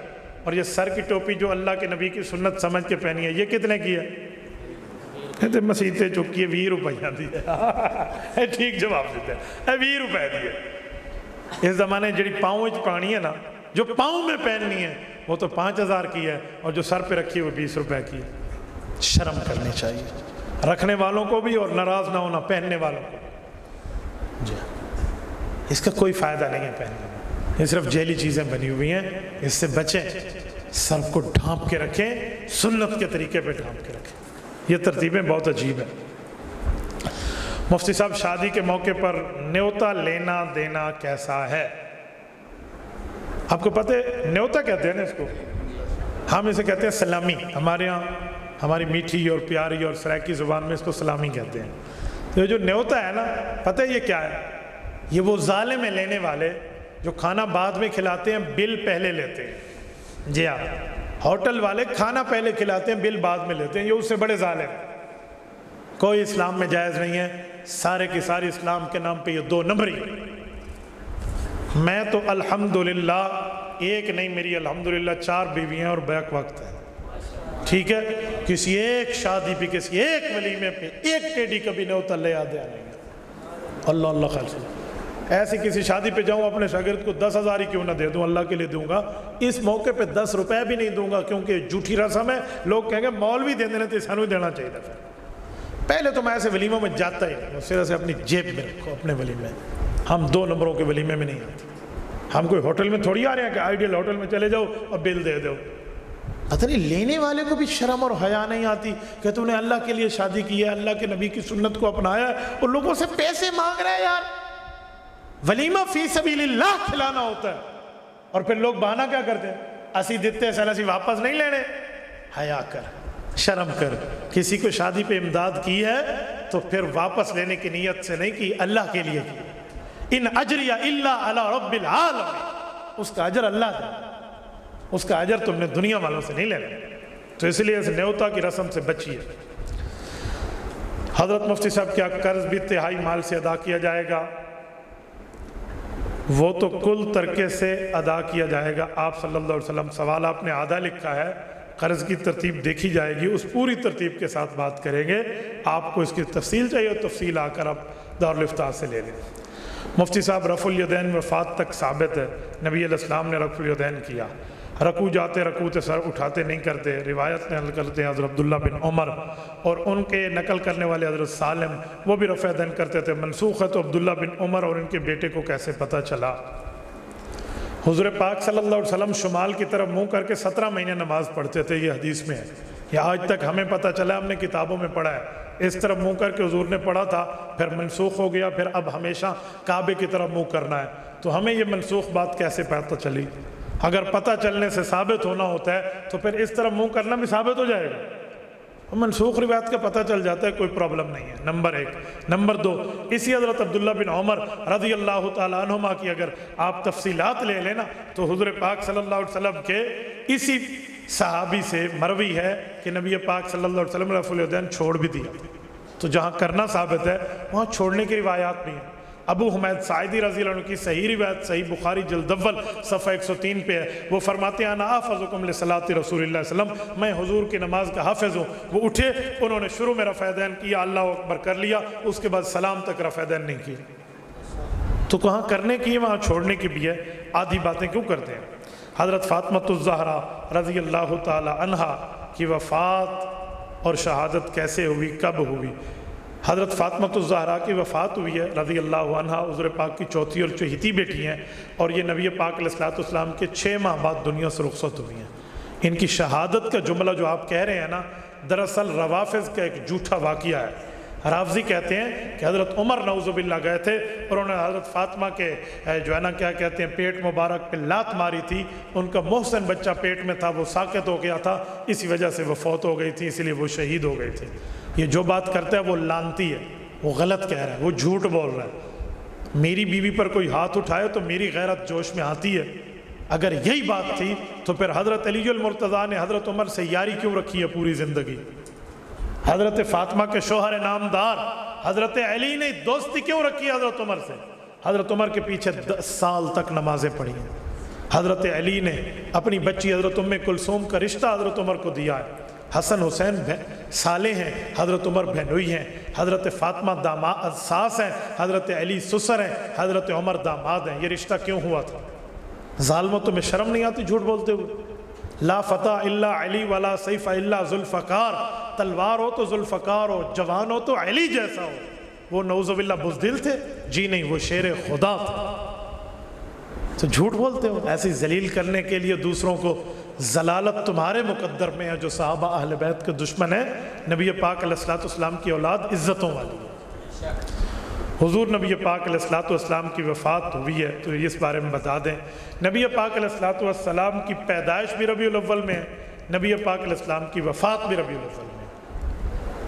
اور یہ سر کی ٹوپی جو اللہ کے نبی کی سنت سمجھ کے پہنی ہے، یہ کتنے کی ہے؟ مسیطے چکی ہے 20 روپیہ دی ہے۔ ٹھیک جواب دیتے ہیں 20 روپے دی ہے۔ اس زمانے جڑی پاؤں وچ پانی ہے نا، جو پاؤں میں پہننی ہے وہ تو 5000 کی ہے، اور جو سر پہ رکھی وہ 20 روپے کی ہے۔ شرم کرنی چاہیے، رکھنے والوں کو بھی اور ناراض نہ ہونا پہننے والوں کو۔ جی اس کا کوئی فائدہ نہیں ہے پہننے میں، یہ صرف جیلی چیزیں بنی ہوئی ہیں، اس سے بچیں۔ سر کو ڈھانپ کے رکھیں، سنت کے طریقے پہ ڈھانپ کے رکھیں۔ یہ ترتیبیں بہت عجیب ہیں۔ مفتی صاحب شادی کے موقع پر نیوتا لینا دینا کیسا ہے؟ آپ کو پتہ ہے نیوتا کہتے ہیں نا اس کو، ہم اسے کہتے ہیں سلامی، ہمارے ہاں ہماری میٹھی اور پیاری اور سرائکی زبان میں اس کو سلامی کہتے ہیں۔ تو یہ جو نیوتا ہے نا، پتہ ہے یہ کیا ہے؟ یہ وہ ظالم ہیں لینے والے جو کھانا بعد میں کھلاتے ہیں، بل پہلے لیتے ہیں۔ جی ہاں، ہوٹل والے کھانا پہلے کھلاتے ہیں، بل بعد میں لیتے ہیں، یہ اس سے بڑے ظالم۔ کوئی اسلام میں جائز نہیں ہے، سارے کی ساری اسلام کے نام پہ یہ 2 نمبری۔ میں تو الحمدللہ ایک نہیں، میری الحمدللہ 4 بیویاں اور بیک وقت ہے، ٹھیک ہے؟ کسی ایک شادی پہ، کسی ایک ولیمے پہ ایک ٹیڈی کبھی نیوتا لے آ دیا نہیں ہے۔ اللہ اللہ خیر سے ایسی کسی شادی پہ جاؤں اپنے شاگرد کو 10,000 ہی کیوں نہ دے دوں، اللہ کے لیے دوں گا، اس موقع پہ 10 روپے بھی نہیں دوں گا، کیونکہ جھوٹی رسم ہے۔ لوگ کہیں گے مولوی دے دینے تو سانو دینا چاہیے تھا۔ پہلے تو میں ایسے ولیموں میں جاتا ہی نہیں، اس سے اپنی جیب میں رکھو اپنے ولیمے۔ ہم 2 نمبروں کے ولیمے میں نہیں آتے، ہم کوئی ہوٹل میں تھوڑی آ رہے ہیں کہ آئیڈیل ہوٹل میں چلے جاؤ اور بل دے دو۔ پتہ نہیں لینے والے کو بھی شرم اور حیا نہیں آتی کہ تو نے اللہ کے لیے شادی کی ہے، اللہ کے نبی کی سنت کو اپنایا ہے، اور لوگوں سے پیسے مانگ رہے ہیں۔ یار ولیمہ فی سبیل اللہ کھلانا ہوتا ہے، اور پھر لوگ بہانہ کیا کرتے ہیں؟ اسی دیتے سن، اسی واپس نہیں لینے۔ حیا کر، شرم کر، کسی کو شادی پہ امداد کی ہے تو پھر واپس لینے کی نیت سے نہیں کی، اللہ کے لیے کی۔ ان اجریہ الا علی رب العالمین، اس کا اجر اللہ دے، اس کا اجر تم نے دنیا والوں سے نہیں لینا۔ تو اس لیے اس نیوتا کی رسم سے بچیے۔ حضرت مفتی صاحب کیا قرض بھی 1/3 مال سے ادا کیا جائے گا؟ وہ تو کل ترکے سے ادا کیا جائے گا۔ آپ صلی اللہ علیہ وسلم، سوال آپ نے آدھا لکھا ہے، قرض کی ترتیب دیکھی جائے گی، اس پوری ترتیب کے ساتھ بات کریں گے۔ آپ کو اس کی تفصیل چاہیے، تفصیل آ کر آپ دارالفتاح سے لے لیں۔ مفتی صاحب رفع الیدین وفات تک ثابت ہے، نبی علیہ السلام نے رفع الیدین کیا، رکوع جاتے رکوع سے سر اٹھاتے نہیں کرتے۔ روایت نقل کرتے ہیں حضرت عبداللہ بن عمر، اور ان کے نقل کرنے والے حضرت سالم، وہ بھی رفع الیدین کرتے تھے۔ منسوخ ہے تو عبداللہ بن عمر اور ان کے بیٹے کو کیسے پتہ چلا؟ حضور پاک صلی اللہ علیہ وسلم شمال کی طرف منہ کر کے 17 مہینے نماز پڑھتے تھے، یہ حدیث میں ہے، یہ آج تک ہمیں پتہ چلا، ہم نے کتابوں میں پڑھا ہے۔ اس طرف منہ کر کے حضور نے پڑھا تھا، پھر منسوخ ہو گیا، پھر اب ہمیشہ کعبے کی طرف منہ کرنا ہے۔ تو ہمیں یہ منسوخ بات کیسے پتہ چلی؟ اگر پتہ چلنے سے ثابت ہونا ہوتا ہے تو پھر اس طرف منہ کرنا بھی ثابت ہو جائے گا۔ منسوخ روایت کا پتہ چل جاتا ہے، کوئی پرابلم نہیں ہے، نمبر 1۔ نمبر 2، اسی حضرت عبداللہ بن عمر رضی اللہ تعالیٰ عنہما کی اگر آپ تفصیلات لے لینا تو حضور پاک صلی اللہ علیہ وسلم کے اسی صحابی سے مروی ہے کہ نبی پاک صلی اللہ علیہ وسلم رفع الیدین چھوڑ بھی دیا۔ تو جہاں کرنا ثابت ہے وہاں چھوڑنے کی روایات بھی ہیں۔ ابو حمید ساعدی رضی اللہ عنہ کی صحیح روایت صحیح بخاری جلد اول صفحہ 103 پہ ہے، وہ فرماتے ہیں انا احفظکم لصلاۃ رسول اللہ صلی اللہ علیہ وسلم، میں حضور کی نماز کا حافظ ہوں۔ وہ اٹھے، انہوں نے شروع میں رفع یدین کیا، اللہ اکبر کر لیا، اس کے بعد سلام تک رفع یدین نہیں کی۔ تو کہاں کرنے کی ہے وہاں چھوڑنے کی بھی ہے، آدھی باتیں کیوں کرتے ہیں؟ حضرت فاطمۃ الزہرا رضی اللہ تعالی عنہا کی وفات اور شہادت کیسے ہوئی، کب ہوئی؟ حضرت فاطمۃ الزہرا کی وفات ہوئی ہے رضی اللہ عنہا، حضور پاک کی چوتھی اور چہیتی بیٹی ہیں، اور یہ نبی پاک علیہ الصلوۃ والسلام کے 6 ماہ بعد دنیا سے رخصت ہوئی ہیں۔ ان کی شہادت کا جملہ جو آپ کہہ رہے ہیں نا، دراصل روافظ کا ایک جھوٹا واقعہ ہے۔ رافضی کہتے ہیں کہ حضرت عمر نعوذ باللہ گئے تھے اور انہوں نے حضرت فاطمہ کے جو ہے نا کیا کہتے ہیں پیٹ مبارک پہ لات ماری تھی، ان کا محسن بچہ پیٹ میں تھا، وہ ساقط ہو گیا تھا، اسی وجہ سے وہ فوت ہو گئی تھی، اسی لیے وہ شہید ہو گئی تھی۔ یہ جو بات کرتا ہے وہ لانتی ہے، وہ غلط کہہ رہا ہے، وہ جھوٹ بول رہا ہے۔ میری بیوی پر کوئی ہاتھ اٹھائے تو میری غیرت جوش میں آتی ہے۔ اگر یہی بات تھی تو پھر حضرت علی المرتضیٰ نے حضرت عمر سے یاری کیوں رکھی ہے پوری زندگی؟ حضرت فاطمہ کے شوہر نامدار حضرت علی نے دوستی کیوں رکھی ہے حضرت عمر سے؟ حضرت عمر کے پیچھے 10 سال تک نمازیں پڑھی ہیں۔ حضرت علی نے اپنی بچی حضرت ام کلثوم کا رشتہ حضرت عمر کو دیا ہے۔ حسن حسین سالے ہیں، حضرت عمر بہنوئی ہیں، حضرت فاطمہ داماد ساس ہیں، حضرت علی سسر ہیں، حضرت عمر داماد ہیں۔ یہ رشتہ کیوں ہوا تھا؟ ظالموں تمہیں شرم نہیں آتی جھوٹ بولتے ہوئے؟ لا فتح الا علی ولا سیف الا ذوالفقار، تلوار ہو تو ذوالفقار ہو، جوان ہو تو علی جیسا ہو۔ وہ نعوذ باللہ بزدل تھے؟ جی نہیں، وہ شیر خدا تھا۔ تو جھوٹ بولتے ہو ایسی ذلیل کرنے کے لیے دوسروں کو۔ ضلالت تمہارے مقدر میں ہے جو صحابہ اہل بیت کے دشمن ہیں۔ نبی پاک علیہ الصلوۃ والسلام کی اولاد عزتوں والی ہے۔ حضور نبی پاک علیہ الصلوۃ والسلام کی وفات ہوئی ہے تو اس بارے میں بتا دیں۔ نبی پاک علیہ الصلوۃ والسلام کی پیدائش بھی ربیع الاول میں ہے، نبی پاک علیہ السلام کی وفات بھی ربیع الاول میں ہے۔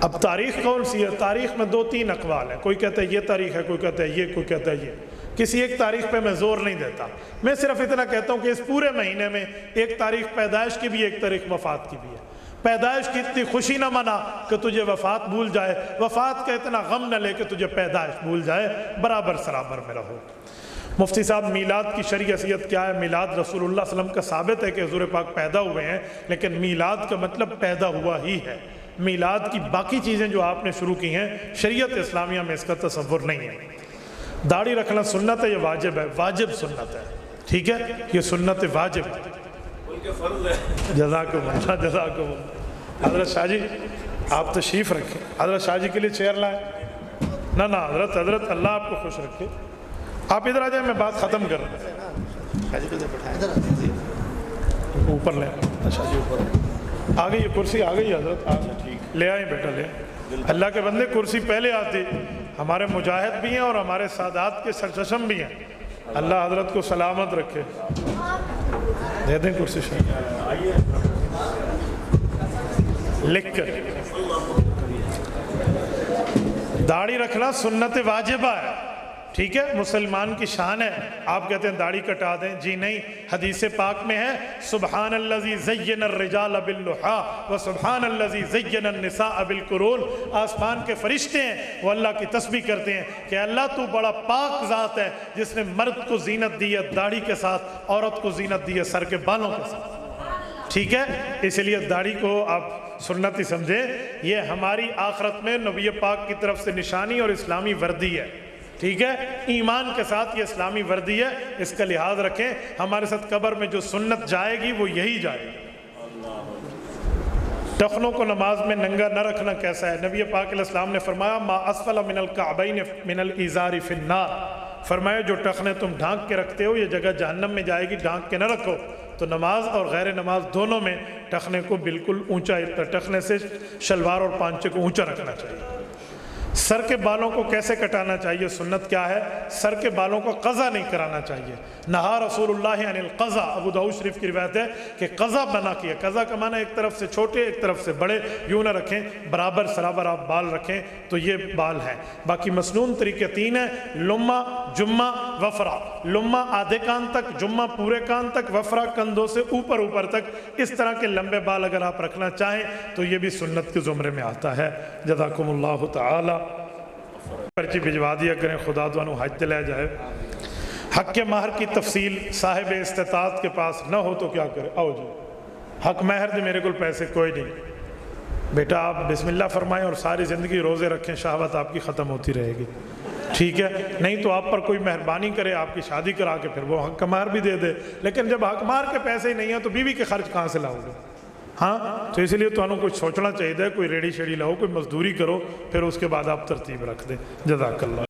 اب تاریخ کون سی ہے؟ تاریخ میں 2-3 اقوال ہیں، کوئی کہتا ہے یہ تاریخ ہے، کوئی کہتا ہے یہ، کوئی کہتا ہے یہ۔ کسی ایک تاریخ پہ میں زور نہیں دیتا، میں صرف اتنا کہتا ہوں کہ اس پورے مہینے میں ایک تاریخ پیدائش کی بھی، ایک تاریخ وفات کی بھی ہے۔ پیدائش کی اتنی خوشی نہ منا کہ تجھے وفات بھول جائے، وفات کا اتنا غم نہ لے کہ تجھے پیدائش بھول جائے، برابر سرابر میں رہو۔ مفتی صاحب میلاد کی شرعی حیثیت کیا ہے؟ میلاد رسول اللہ صلی اللہ علیہ وسلم کا ثابت ہے کہ حضور پاک پیدا ہوئے ہیں، لیکن میلاد کا مطلب پیدا ہوا ہی ہے۔ میلاد کی باقی چیزیں جو آپ نے شروع کی ہیں شریعت اسلامیہ میں اس کا تصور نہیں ہے۔ داڑھی رکھنا سنت ہے یا واجب ہے؟ واجب سنت ہے، ٹھیک ہے، یہ سنت واجب ہے۔ جزاکم اللہ، جزاکم اللہ۔ حضرت شاہ جی آپ تشریف رکھیں، حضرت شاہ جی کے لیے چیئر لائیں۔ نہ حضرت اللہ آپ کو خوش رکھے، آپ ادھر آ جائیں، میں بات ختم کر رہا ہوں۔ اوپر لیں، اچھا جی اوپر آ گئی کرسی، آ گئی حضرت، آ گئی، لے آئیں بیٹا لے۔ اللہ کے بندے کرسی پہلے آتی، ہمارے مجاہد بھی ہیں اور ہمارے سادات کے سرچشم بھی ہیں، اللہ حضرت کو سلامت رکھے۔ دے دیں کرسی لکھ کر۔ داڑھی رکھنا سنت واجبہ ہے، ٹھیک ہے، مسلمان کی شان ہے۔ آپ کہتے ہیں داڑھی کٹا دیں، جی نہیں، حدیث پاک میں ہے سبحان الذی زین الرجال باللحا وسبحان الذی زین النساء بالقرون۔ آسمان کے فرشتے ہیں، وہ اللہ کی تسبیح کرتے ہیں کہ اللہ تو بڑا پاک ذات ہے جس نے مرد کو زینت دی ہے داڑھی کے ساتھ، عورت کو زینت دی ہے سر کے بالوں کے ساتھ، ٹھیک ہے۔ اس لیے داڑھی کو آپ سنت ہی سمجھیں، یہ ہماری آخرت میں نبی پاک کی طرف سے نشانی اور اسلامی وردی ہے، ٹھیک ہے، ایمان کے ساتھ یہ اسلامی وردی ہے، اس کا لحاظ رکھیں۔ ہمارے ساتھ قبر میں جو سنت جائے گی وہ یہی جائے گی۔ ٹخنوں کو نماز میں ننگا نہ رکھنا کیسا ہے؟ نبی پاک علیہ السلام نے فرمایا ما اسفل من الکعبین من الازار فی النار، فرمایا جو ٹخنے تم ڈھانک کے رکھتے ہو یہ جگہ جہنم میں جائے گی، ڈھانک کے نہ رکھو۔ تو نماز اور غیر نماز دونوں میں ٹخنے کو بالکل اونچا، ٹخنے سے شلوار اور پانچے کو اونچا رکھنا چاہیے۔ سر کے بالوں کو کیسے کٹانا چاہیے؟ سنت کیا ہے؟ سر کے بالوں کو قضا نہیں کرانا چاہیے۔ نہا رسول اللہ عن القضا، ابو داؤد شریف کی روایت ہے کہ قضا منع کیا۔ قضا کا معنی ایک طرف سے چھوٹے ایک طرف سے بڑے، یوں نہ رکھیں، برابر سرابر آپ بال رکھیں، تو یہ بال ہیں۔ باقی مسنون طریقے 3 ہیں، لمہ، جمہ، وفرا۔ لمہ آدھے کان تک، جمہ پورے کان تک، وفرا کندھوں سے اوپر تک۔ اس طرح کے لمبے بال اگر آپ رکھنا چاہیں تو یہ بھی سنت کے زمرے میں آتا ہے۔ جزاکم اللہ تعالی پرچی بھجوا دیا کریں، خدا تمہیں حج تے لے جائے۔ حق کے مہر کی تفصیل صاحب استطاعت کے پاس نہ ہو تو کیا کرے؟ آؤ جی، حق مہر دے میرے کو پیسے کوئی نہیں، بیٹا آپ بسم اللہ فرمائیں اور ساری زندگی روزے رکھیں، شہوت آپ کی ختم ہوتی رہے گی، ٹھیک ہے؟ نہیں تو آپ پر کوئی مہربانی کرے، آپ کی شادی کرا کے پھر وہ حق کا مہر بھی دے دے، لیکن جب حق مہر کے پیسے ہی نہیں ہیں تو بیوی کے خرچ کہاں سے لاؤ گے؟ ہاں، تو اس لیے تو انہوں کچھ سوچنا چاہیے، کوئی ریڑی شیڑی لاؤ، کوئی مزدوری کرو، پھر اس کے بعد آپ ترتیب رکھ دیں۔ جزاک اللہ۔